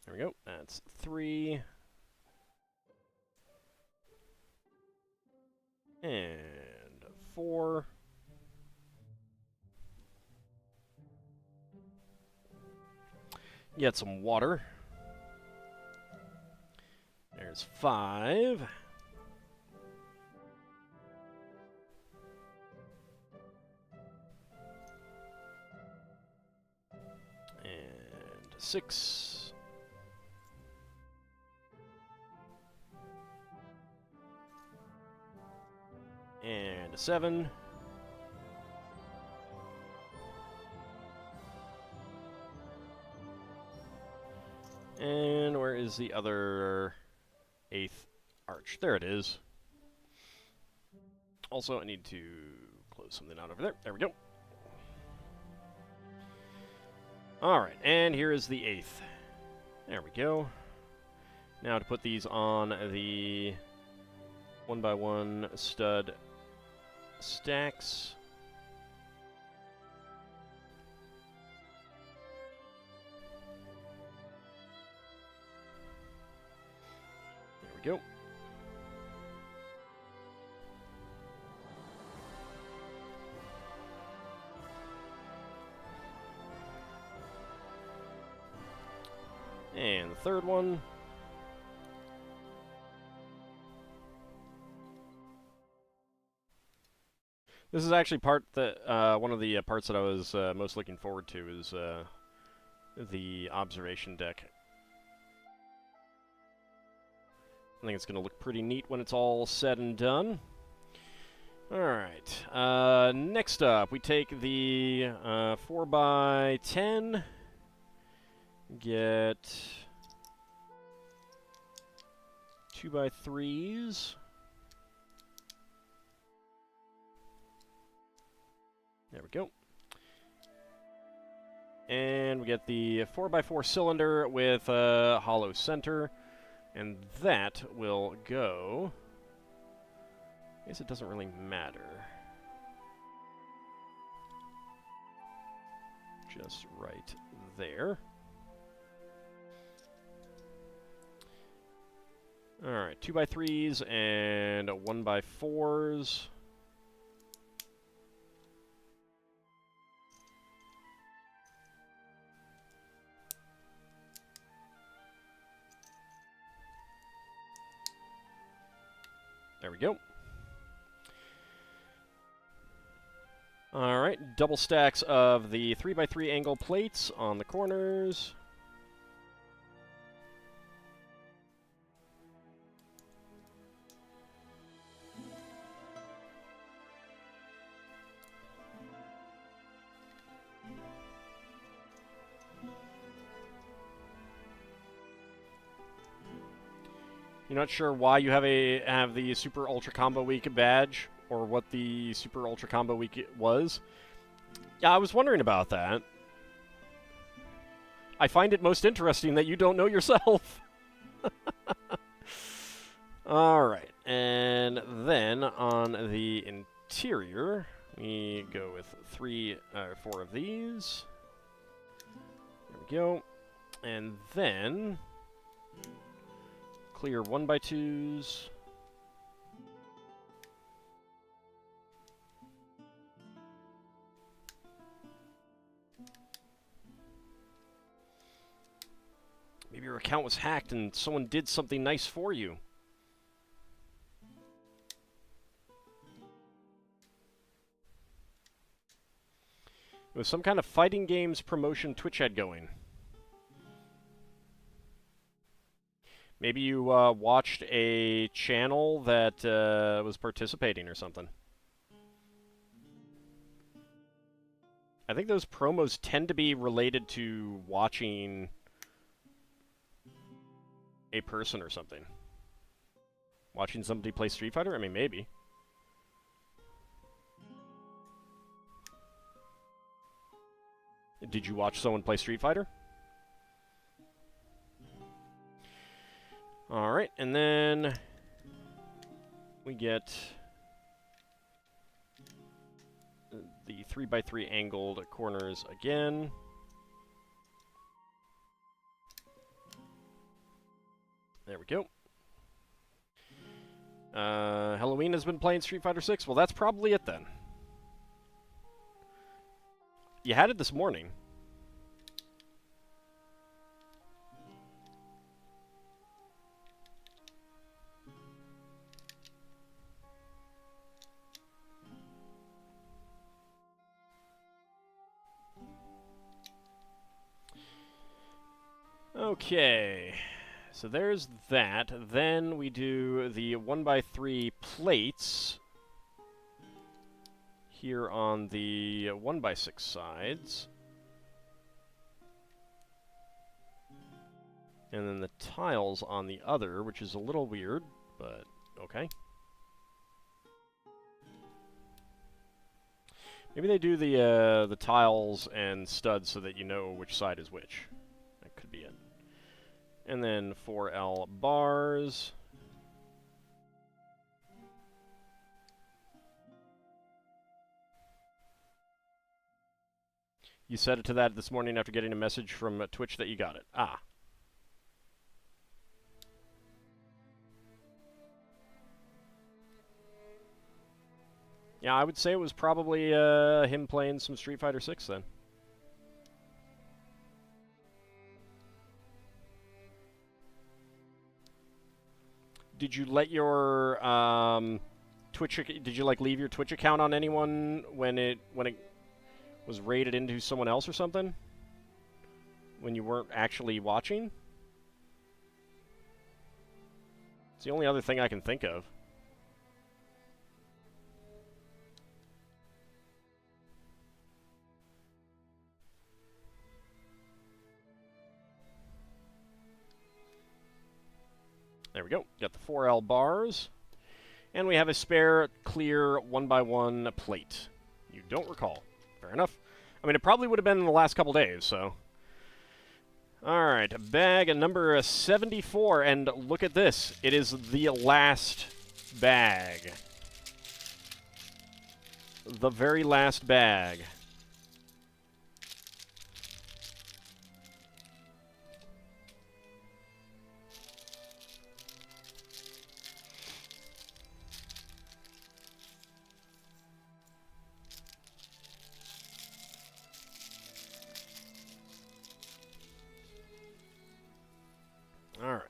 There we go. That's 3. And 4. Get some water. There's 5. And 6. And 7. And where is the other 8th arch? There it is. Also, I need to close something out over there. There we go. Alright, and here is the 8th. There we go. Now to put these on the 1x1 stud stacks. There we go. And the third one. This is actually one of the parts that I was most looking forward to is the observation deck. I think it's going to look pretty neat when it's all said and done. Alright, next up we take the 4x10, get 2x3s. There we go. And we get the 4x4 cylinder with a hollow center. And that will go... I guess it doesn't really matter. Just right there. Alright, 2x3s and 1x4s. There we go. Alright, double stacks of the 3x3 angle plates on the corners. You're not sure why you have the Super Ultra Combo Week badge, or what the Super Ultra Combo Week was? Yeah, I was wondering about that. I find it most interesting that you don't know yourself. Alright, and then on the interior, we go with 4 of these. There we go. And then... clear 1x2s. Maybe your account was hacked and someone did something nice for you. It was some kind of fighting games promotion Twitch had going. Maybe you watched a channel that was participating or something. I think those promos tend to be related to watching a person or something. Watching somebody play Street Fighter? I mean, maybe. Did you watch someone play Street Fighter? Alright, and then we get the 3x3 angled corners again. There we go. Halloween has been playing Street Fighter 6? Well, that's probably it then. You had it this morning. Okay, so there's that. Then we do the 1x3 plates here on the 1x6 sides. And then the tiles on the other, which is a little weird, but okay. Maybe they do the tiles and studs so that you know which side is which. That could be it. And then 4L bars. You set it to that this morning after getting a message from Twitch that you got it. Ah. Yeah, I would say it was probably him playing some Street Fighter 6 then. Did you let your Twitch? Did you like leave your Twitch account on anyone when it was raided into someone else or something? When you weren't actually watching? It's the only other thing I can think of. There we go. Got the 4L bars. And we have a spare, clear, 1x1 plate. You don't recall. Fair enough. I mean, it probably would have been in the last couple days, so... Alright, bag number 74, and look at this. It is the last bag. The very last bag. Alright.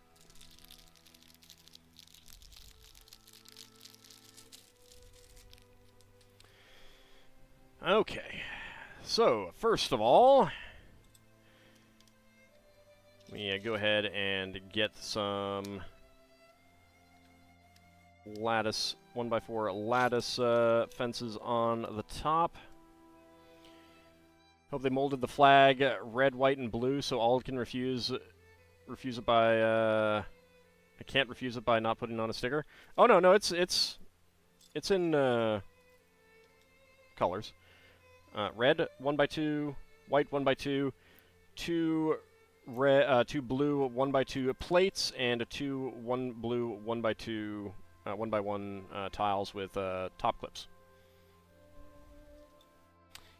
Okay. So, first of all, we go ahead and get some lattice, 1x4 lattice fences on the top. Hope they molded the flag red, white, and blue so Ald can refuse it by, I can't refuse it by not putting on a sticker. Oh, no, it's in, colors. Red, 1x2, white, 1x2, two blue, 1x2 plates, and one blue, 1x2, 1x1 tiles with, top clips.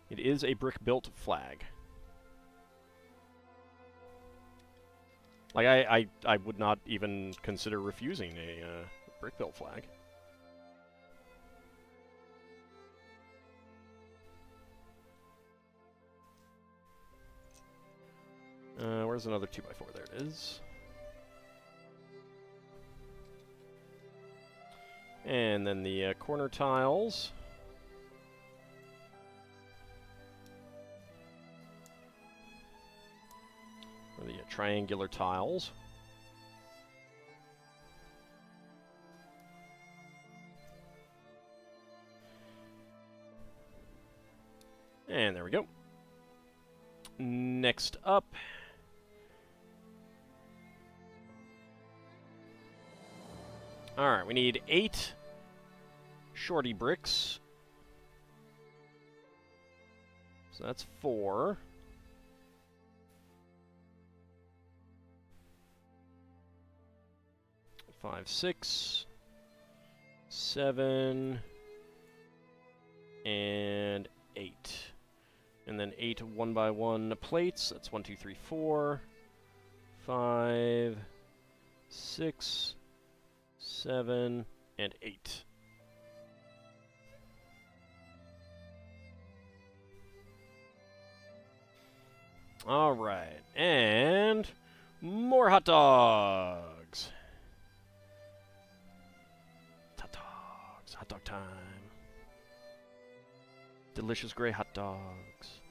It is a brick-built flag. Like, I would not even consider refusing a brick-built flag. Where's another 2x4? There it is. And then the corner tiles. Or the triangular tiles. And there we go. Next up, alright, we need 8 shorty bricks. So that's 4. 5, 6, 7, and 8. And then 8 1x1 plates. That's 1, 2, 3, 4, 5, 6, 7, and 8. All right, and more hot dogs. Hot dog time. Delicious gray hot dogs.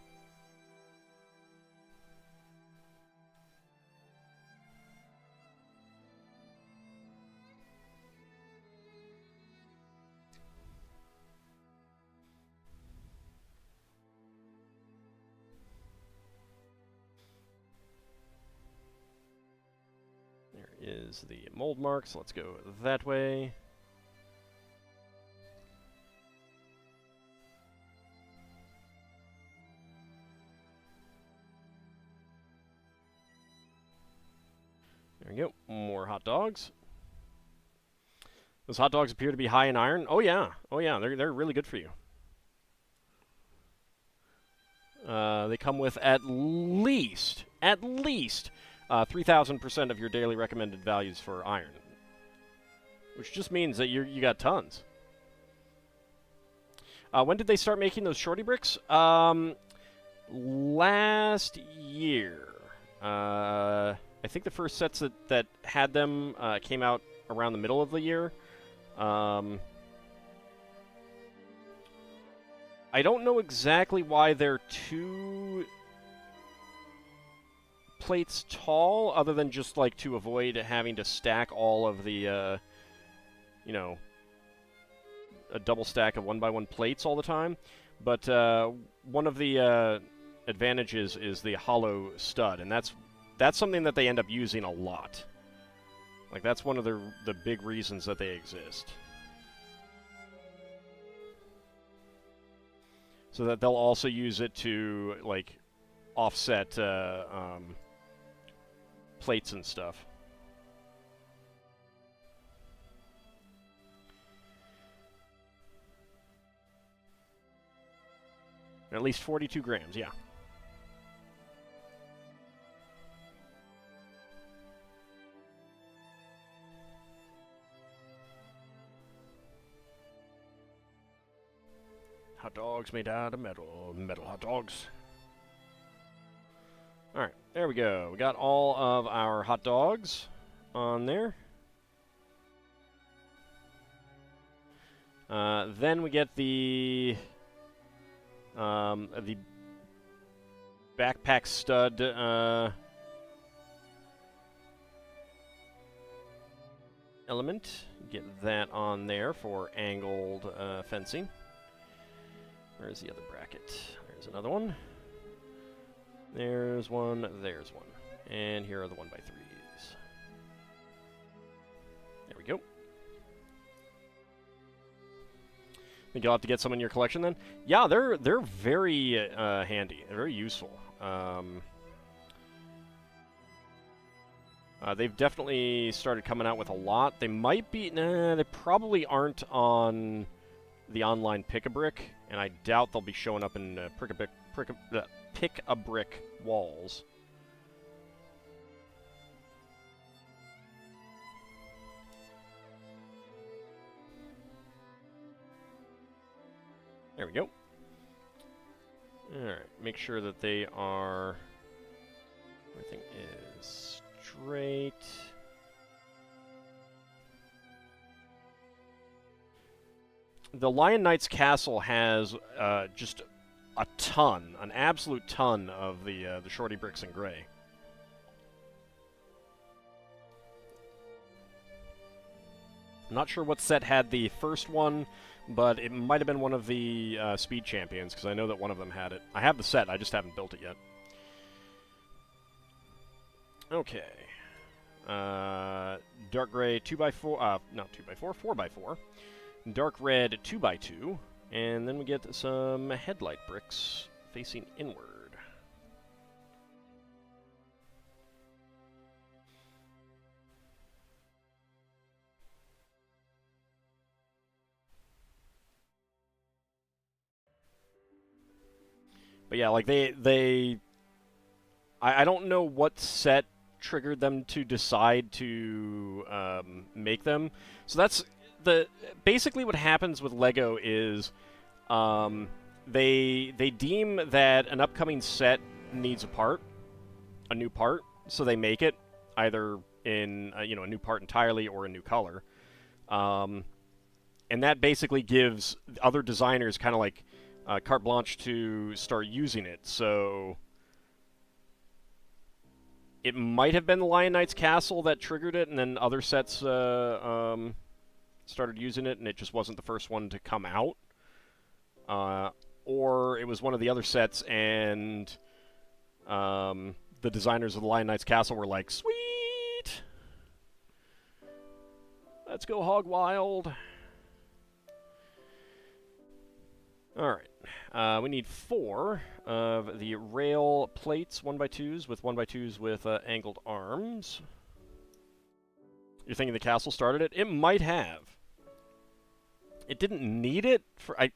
There is the mold mark, so let's go that way. There we go. More hot dogs. Those hot dogs appear to be high in iron. Oh yeah. Oh yeah. They're really good for you. They come with at least 3,000% of your daily recommended values for iron, which just means that you got tons. When did they start making those shorty bricks? Last year. I think the first sets that had them came out around the middle of the year. I don't know exactly why they're 2 plates tall, other than just like to avoid having to stack all of the, you know, a double stack of 1x1 plates all the time. But one of the advantages is the hollow stud, and that's something that they end up using a lot. Like, that's one of the big reasons that they exist. So that they'll also use it to, like, offset plates and stuff. At least 42 grams, yeah. Hot dogs made out of metal. Metal hot dogs. Alright, there we go. We got all of our hot dogs on there. Then we get the backpack stud element. Get that on there for angled fencing. Where's the other bracket? There's another one. There's one. There's one. And here are the 1x3s. There we go. Think you'll have to get some in your collection then? Yeah, they're very handy. They're very useful. They've definitely started coming out with a lot. They might be... Nah, they probably aren't on the online Pick-a-Brick, and I doubt they'll be showing up in Pick-a-Brick walls. There we go. Alright, make sure that they are... Everything is straight. The Lion Knight's castle has just a ton, an absolute ton of the shorty bricks in gray. I'm not sure what set had the first one, but it might have been one of the Speed Champions, because I know that one of them had it. I have the set, I just haven't built it yet. Okay. Dark gray 2x4, not 2x4, 4x4. Dark red 2x2, and then we get some headlight bricks facing inward. But yeah, like I don't know what set triggered them to decide to make them. So that's basically what happens with Lego is they deem that an upcoming set needs a new part, so they make it either in a new part entirely or a new color, and that basically gives other designers kind of like carte blanche to start using it. So it might have been the Lion Knight's castle that triggered it, and then other sets started using it, and it just wasn't the first one to come out. Or it was one of the other sets, and the designers of the Lion Knight's castle were like, sweet! Let's go hog wild. Alright. We need 4 of the rail plates, 1x2s with 1x2s with angled arms. You're thinking the castle started it? It might have. It didn't need it for... I'd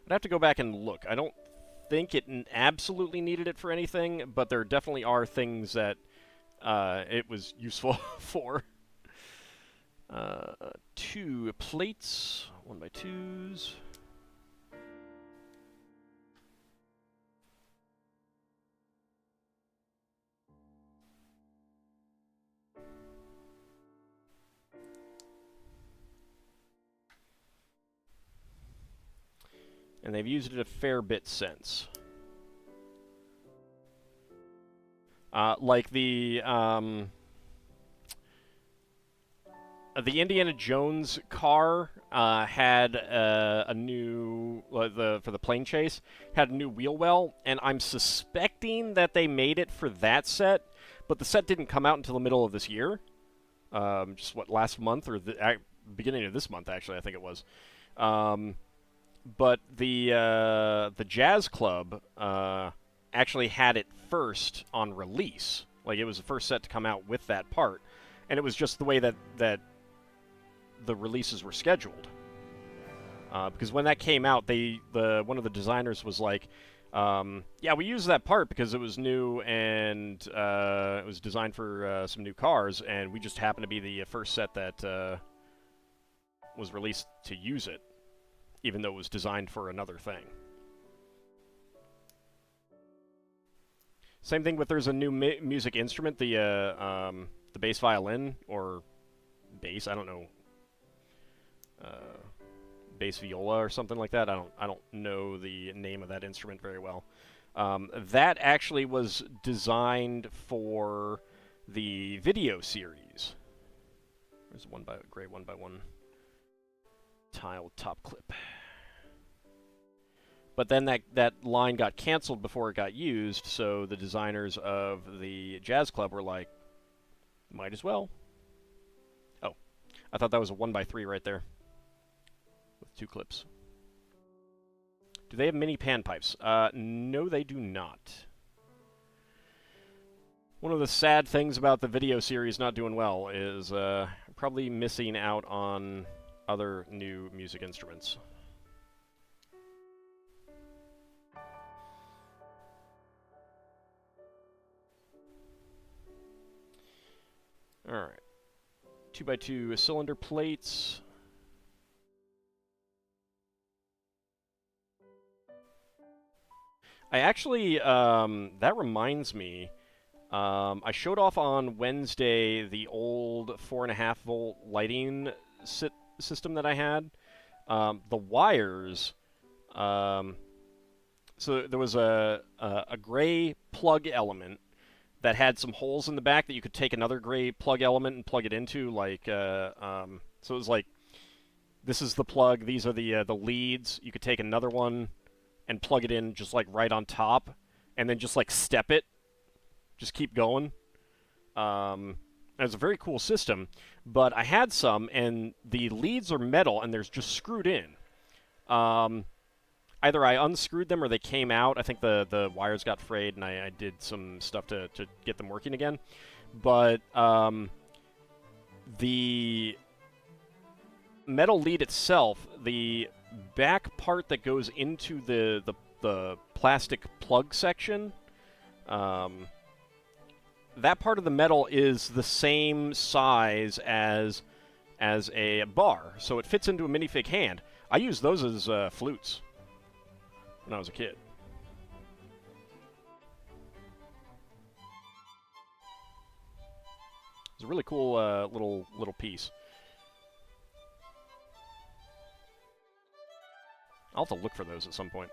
have to go back and look. I don't think it absolutely needed it for anything, but there definitely are things that it was useful for. 2 plates, 1x2s. And they've used it a fair bit since. Like the Indiana Jones car had a new, for the plane chase, had a new wheel well, and I'm suspecting that they made it for that set, but the set didn't come out until the middle of this year. Just, last month, or the beginning of this month, actually, I think it was. But the Jazz Club actually had it first on release. Like, it was the first set to come out with that part, and it was just the way that the releases were scheduled. Because when that came out, one of the designers was like, yeah, we used that part because it was new and it was designed for some new cars, and we just happened to be the first set that was released to use it, even though it was designed for another thing. Same thing with there's a new music instrument, the bass violin, or bass, I don't know, bass viola or something like that. I don't know the name of that instrument very well. That actually was designed for the video series. There's a gray 1x1 tile top clip. But then that line got canceled before it got used, so the designers of the Jazz Club were like, might as well. Oh, I thought that was a 1x3 right there. With 2 clips. Do they have mini panpipes? No, they do not. One of the sad things about the video series not doing well is probably missing out on other new music instruments. Alright. 2x2 cylinder plates. I actually, that reminds me, I showed off on Wednesday the old 4.5 volt lighting system that I had. The wires, so there was a gray plug element that had some holes in the back that you could take another gray plug element and plug it into, like, so it was like, this is the plug, these are the leads, you could take another one and plug it in just, like, right on top, and then just, like, step it, just keep going. It was a very cool system, but I had some, and the leads are metal, and they're just screwed in. Either I unscrewed them or they came out. I think the wires got frayed, and I did some stuff to get them working again. But the metal lead itself, the back part that goes into the plastic plug section, that part of the metal is the same size as a bar, so it fits into a minifig hand. I used those as flutes when I was a kid. It's a really cool little piece. I'll have to look for those at some point.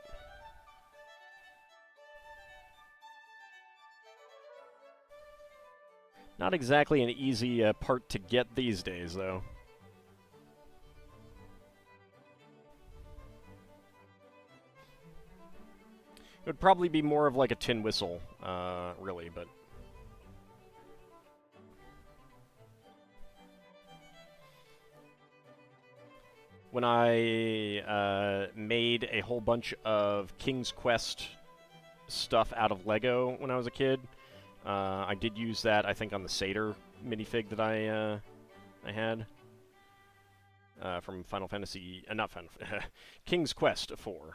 Not exactly an easy part to get these days, though. It would probably be more of like a tin whistle, really, but... When I made a whole bunch of King's Quest stuff out of Lego when I was a kid, I did use that, I think, on the Satyr minifig that I I had from Final Fantasy, not Final, King's Quest 4.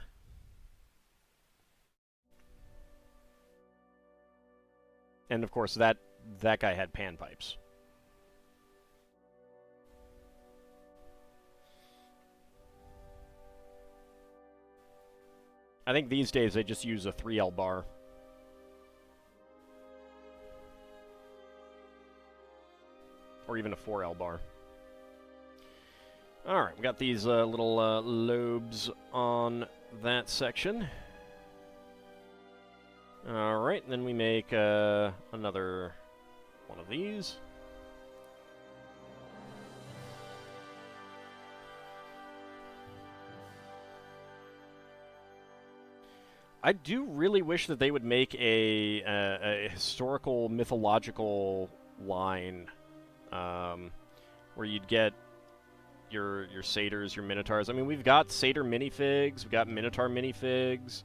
And of course, that guy had panpipes. I think these days they just use a 3L bar. Or even a 4L bar. Alright, we got these little lobes on that section. Alright, then we make another one of these. I do really wish that they would make a historical, mythological line where you'd get your satyrs, your minotaurs. I mean, we've got satyr minifigs, we've got minotaur minifigs,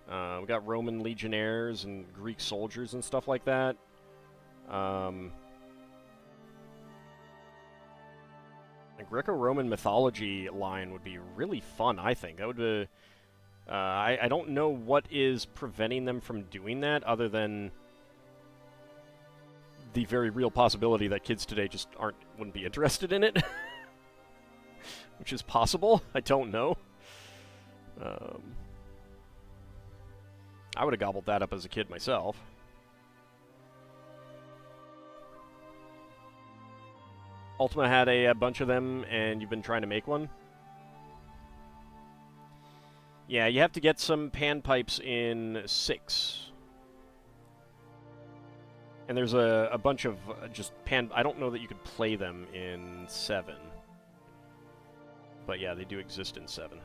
we've got Roman legionnaires and Greek soldiers and stuff like that. A Greco-Roman mythology line would be really fun, I think. That would be... I don't know what is preventing them from doing that, other than the very real possibility that kids today just wouldn't be interested in it. Which is possible. I don't know. I would have gobbled that up as a kid myself. Ultima had a bunch of them, and you've been trying to make one? Yeah, you have to get some panpipes in 6. And there's a bunch of just I don't know that you could play them in 7. But yeah, they do exist in 7.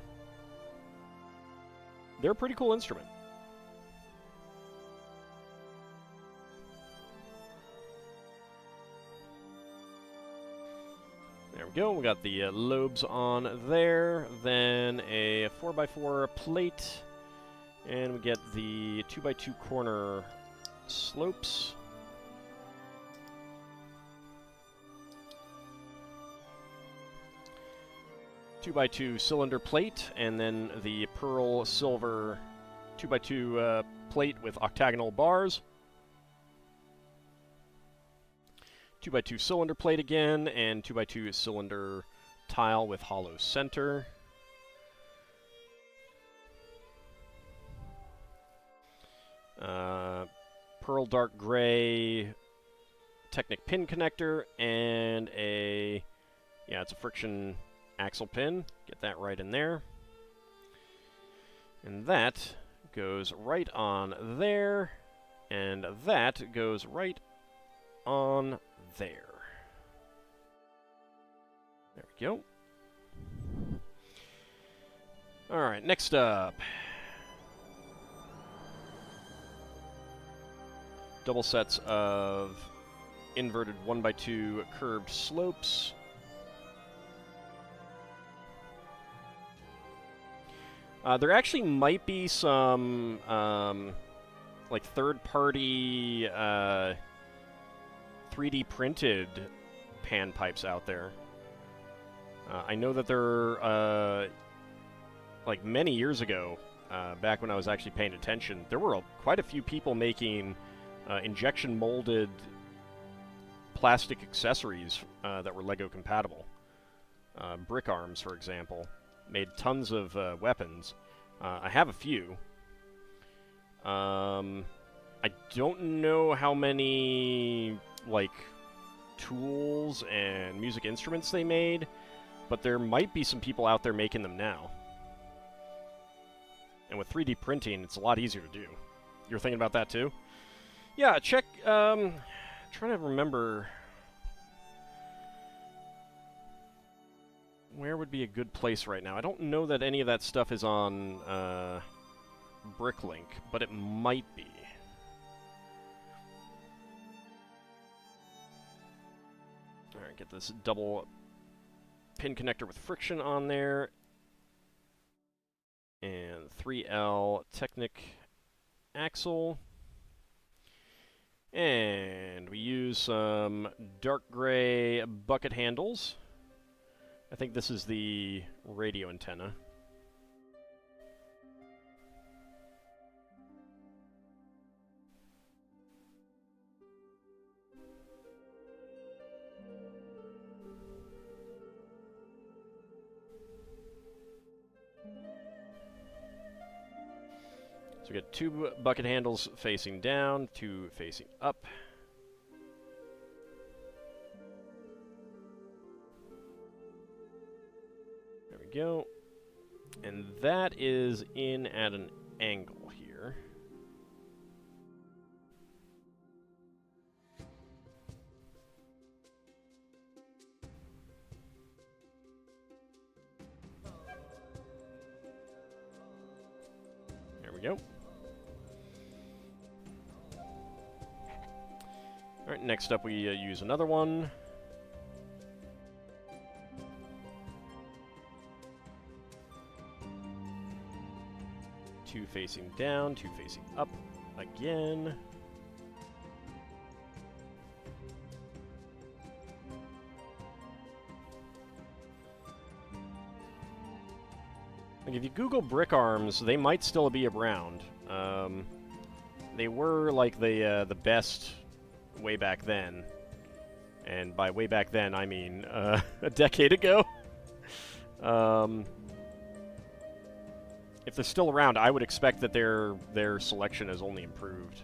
They're a pretty cool instrument. There we go, we got the lobes on there, then a 4x4 plate, and we get the 2x2 corner slopes. Two by 2 cylinder plate, and then the pearl silver 2x2 plate with octagonal bars. 2x2 cylinder plate again, and 2x2 cylinder tile with hollow center. Pearl dark gray Technic pin connector, and it's a friction axle pin. Get that right in there. And that goes right on there, and that goes right on there. There we go. Alright, next up. Double sets of inverted 1x2 curved slopes. There actually might be some like third-party 3D printed panpipes out there. I know that there, like many years ago, back when I was actually paying attention, there were quite a few people making injection molded plastic accessories that were Lego compatible. Brick arms, for example, made tons of weapons. I have a few. I don't know how many like tools and music instruments they made, but there might be some people out there making them now. And with 3D printing, it's a lot easier to do. You're thinking about that too? Yeah, check, trying to remember where would be a good place right now. I don't know that any of that stuff is on Bricklink, but it might be. Alright, get this double pin connector with friction on there. And 3L Technic axle. And we use some dark gray bucket handles. I think this is the radio antenna. So we got 2 bucket handles facing down, 2 facing up. There we go. And that is in at an angle here. There we go. Alright, next up we use another one. Two facing down, 2 facing up again. Like if you Google brick arms, they might still be around. They were like the best way back then, and by way back then I mean a decade ago. If they're still around, I would expect that their selection has only improved.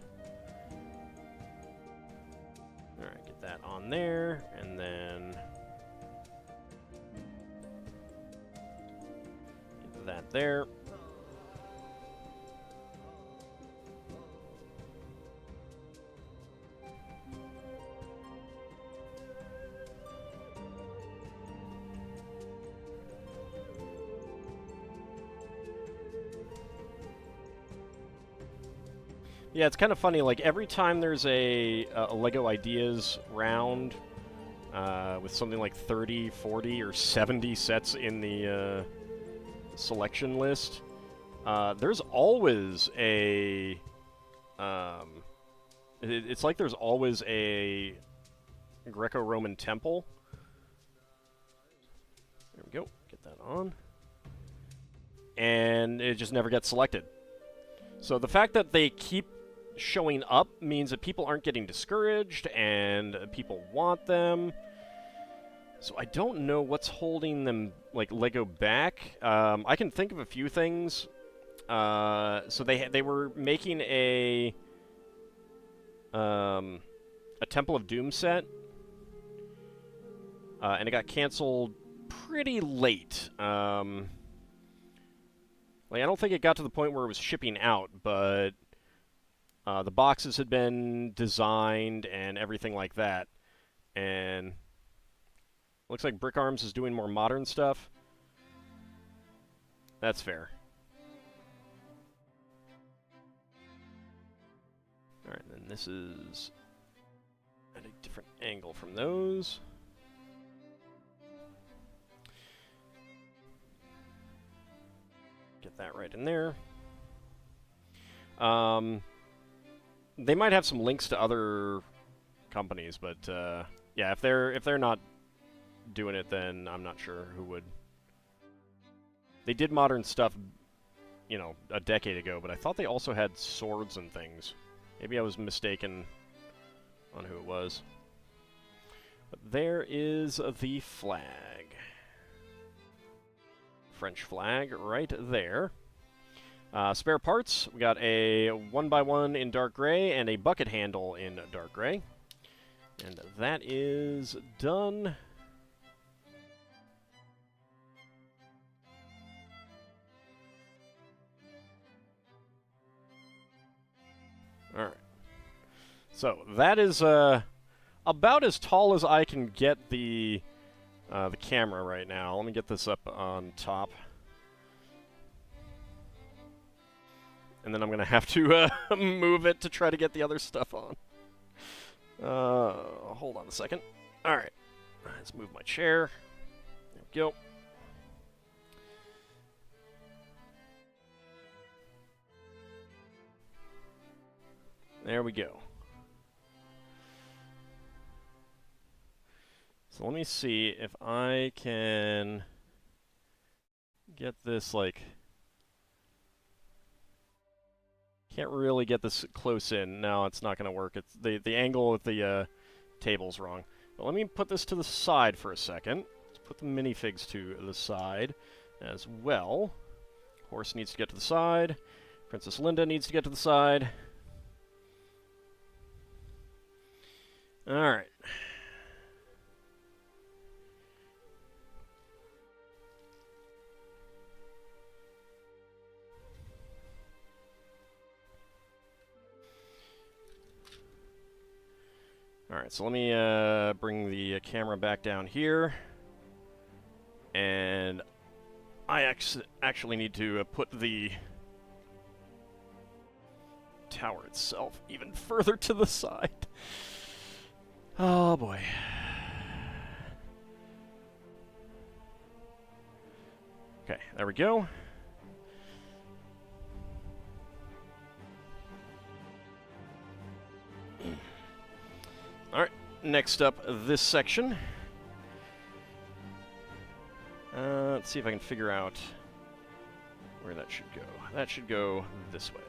All right, get that on there, and then get that there. Yeah, it's kind of funny, like, every time there's a LEGO Ideas round with something like 30, 40, or 70 sets in the selection list, there's always a... it's like there's always a Greco-Roman temple. There we go, get that on. And it just never gets selected. So the fact that they keep showing up means that people aren't getting discouraged and people want them. So I don't know what's holding them, like, LEGO back. I can think of a few things. So they were making a Temple of Doom set, and it got canceled pretty late. Like, I don't think it got to the point where it was shipping out, but the boxes had been designed and everything like that. And looks like Brick Arms is doing more modern stuff. That's fair. Alright, then this is at a different angle from those. Get that right in there. They might have some links to other companies, but yeah, if they're not doing it, then I'm not sure who would. They did modern stuff, you know, a decade ago, but I thought they also had swords and things. Maybe I was mistaken on who it was. But there is the flag. French flag right there. Spare parts, we got a 1x1 in dark gray and a bucket handle in dark gray. And that is done. Alright. So, that is about as tall as I can get the camera right now. Let me get this up on top. And then I'm going to have to move it to try to get the other stuff on. Hold on a second. Alright. Let's move my chair. There we go. There we go. So let me see if I can get this, like... Can't really get this close in. No, it's not going to work. It's the angle with the table's wrong. But let me put this to the side for a second. Let's put the minifigs to the side as well. Horse needs to get to the side. Princess Linda needs to get to the side. Alright. Alright, so let me bring the camera back down here. And I actually need to put the tower itself even further to the side. Oh boy. Okay, there we go. Alright, next up, this section. Let's see if I can figure out where that should go. That should go this way.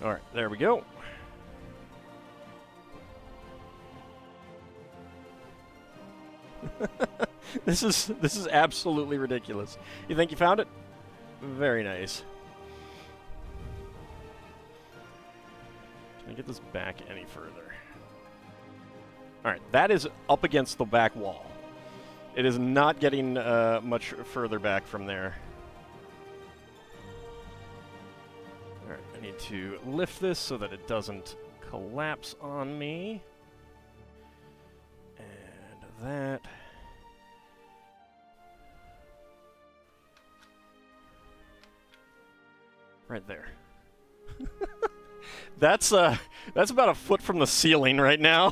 Alright, there we go. This is absolutely ridiculous. You think you found it? Very nice. Can I get this back any further? Alright, that is up against the back wall. It is not getting much further back from there. Alright, I need to lift this so that it doesn't collapse on me. And that... right there. That's about a foot from the ceiling right now.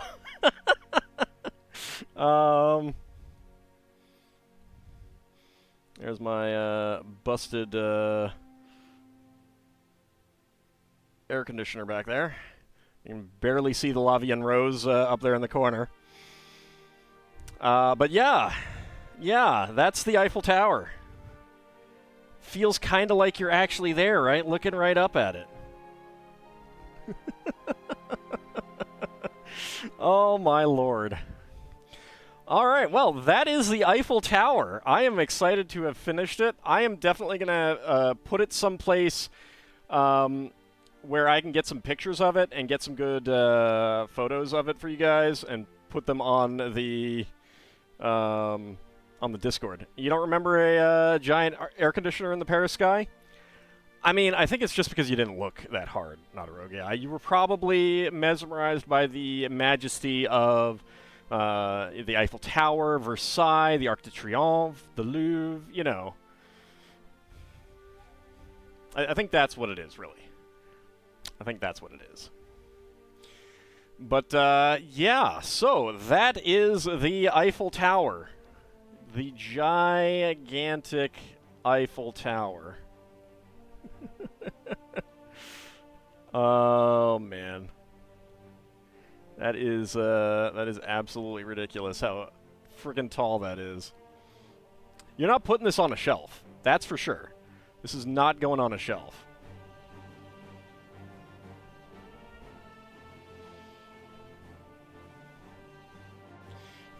There's my busted air conditioner back there. You can barely see the Lavian Rose up there in the corner. But yeah, that's the Eiffel Tower. Feels kind of like you're actually there, right? Looking right up at it. Oh my lord. Alright, well, that is the Eiffel Tower. I am excited to have finished it. I am definitely going to put it someplace where I can get some pictures of it and get some good photos of it for you guys and put them on the Discord. You don't remember a giant air conditioner in the Paris sky? I mean, I think it's just because you didn't look that hard, not a rogue. Yeah, you were probably mesmerized by the majesty of the Eiffel Tower, Versailles, the Arc de Triomphe, the Louvre, you know. I think that's what it is, really. I think that's what it is. But, yeah, so that is the Eiffel Tower. The gigantic Eiffel Tower. Oh, man. That is absolutely ridiculous how friggin' tall that is. You're not putting this on a shelf. That's for sure. This is not going on a shelf.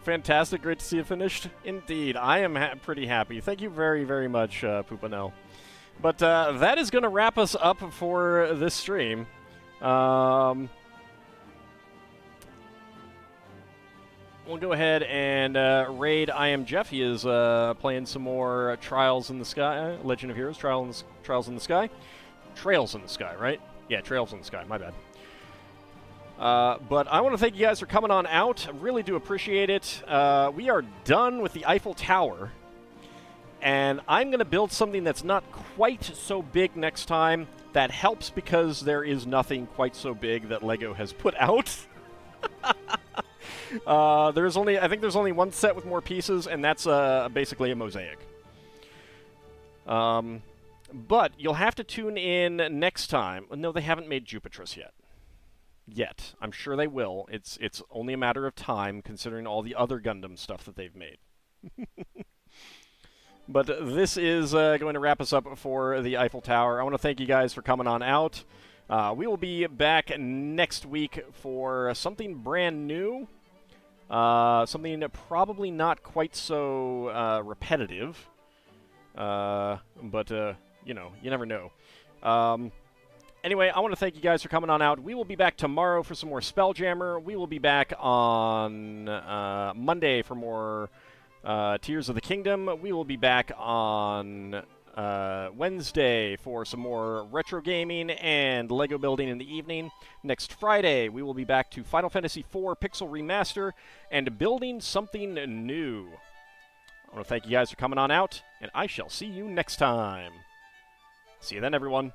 Fantastic. Great to see it finished. Indeed. I am pretty happy. Thank you very, very much, Poopanel. But that is going to wrap us up for this stream. We'll go ahead and raid I Am Jeff. He is playing some more Trials in the Sky. Legend of Heroes, Trials in the Sky. Trails in the Sky, right? Yeah, Trails in the Sky. My bad. But I want to thank you guys for coming on out. I really do appreciate it. We are done with the Eiffel Tower. And I'm going to build something that's not quite so big next time. That helps because there is nothing quite so big that LEGO has put out. I think there's only one set with more pieces, and that's basically a mosaic. But you'll have to tune in next time. No, they haven't made Jupiterus yet. I'm sure they will. It's only a matter of time, considering all the other Gundam stuff that they've made. But this is going to wrap us up for the Eiffel Tower. I want to thank you guys for coming on out. We will be back next week for something brand new. Something probably not quite so repetitive. But you know, you never know. Anyway, I want to thank you guys for coming on out. We will be back tomorrow for some more Spelljammer. We will be back on Monday for more Tears of the Kingdom. We will be back on Wednesday for some more retro gaming and Lego building in the evening. Next Friday, we will be back to Final Fantasy IV Pixel Remaster and building something new. I want to thank you guys for coming on out, and I shall see you next time. See you then, everyone.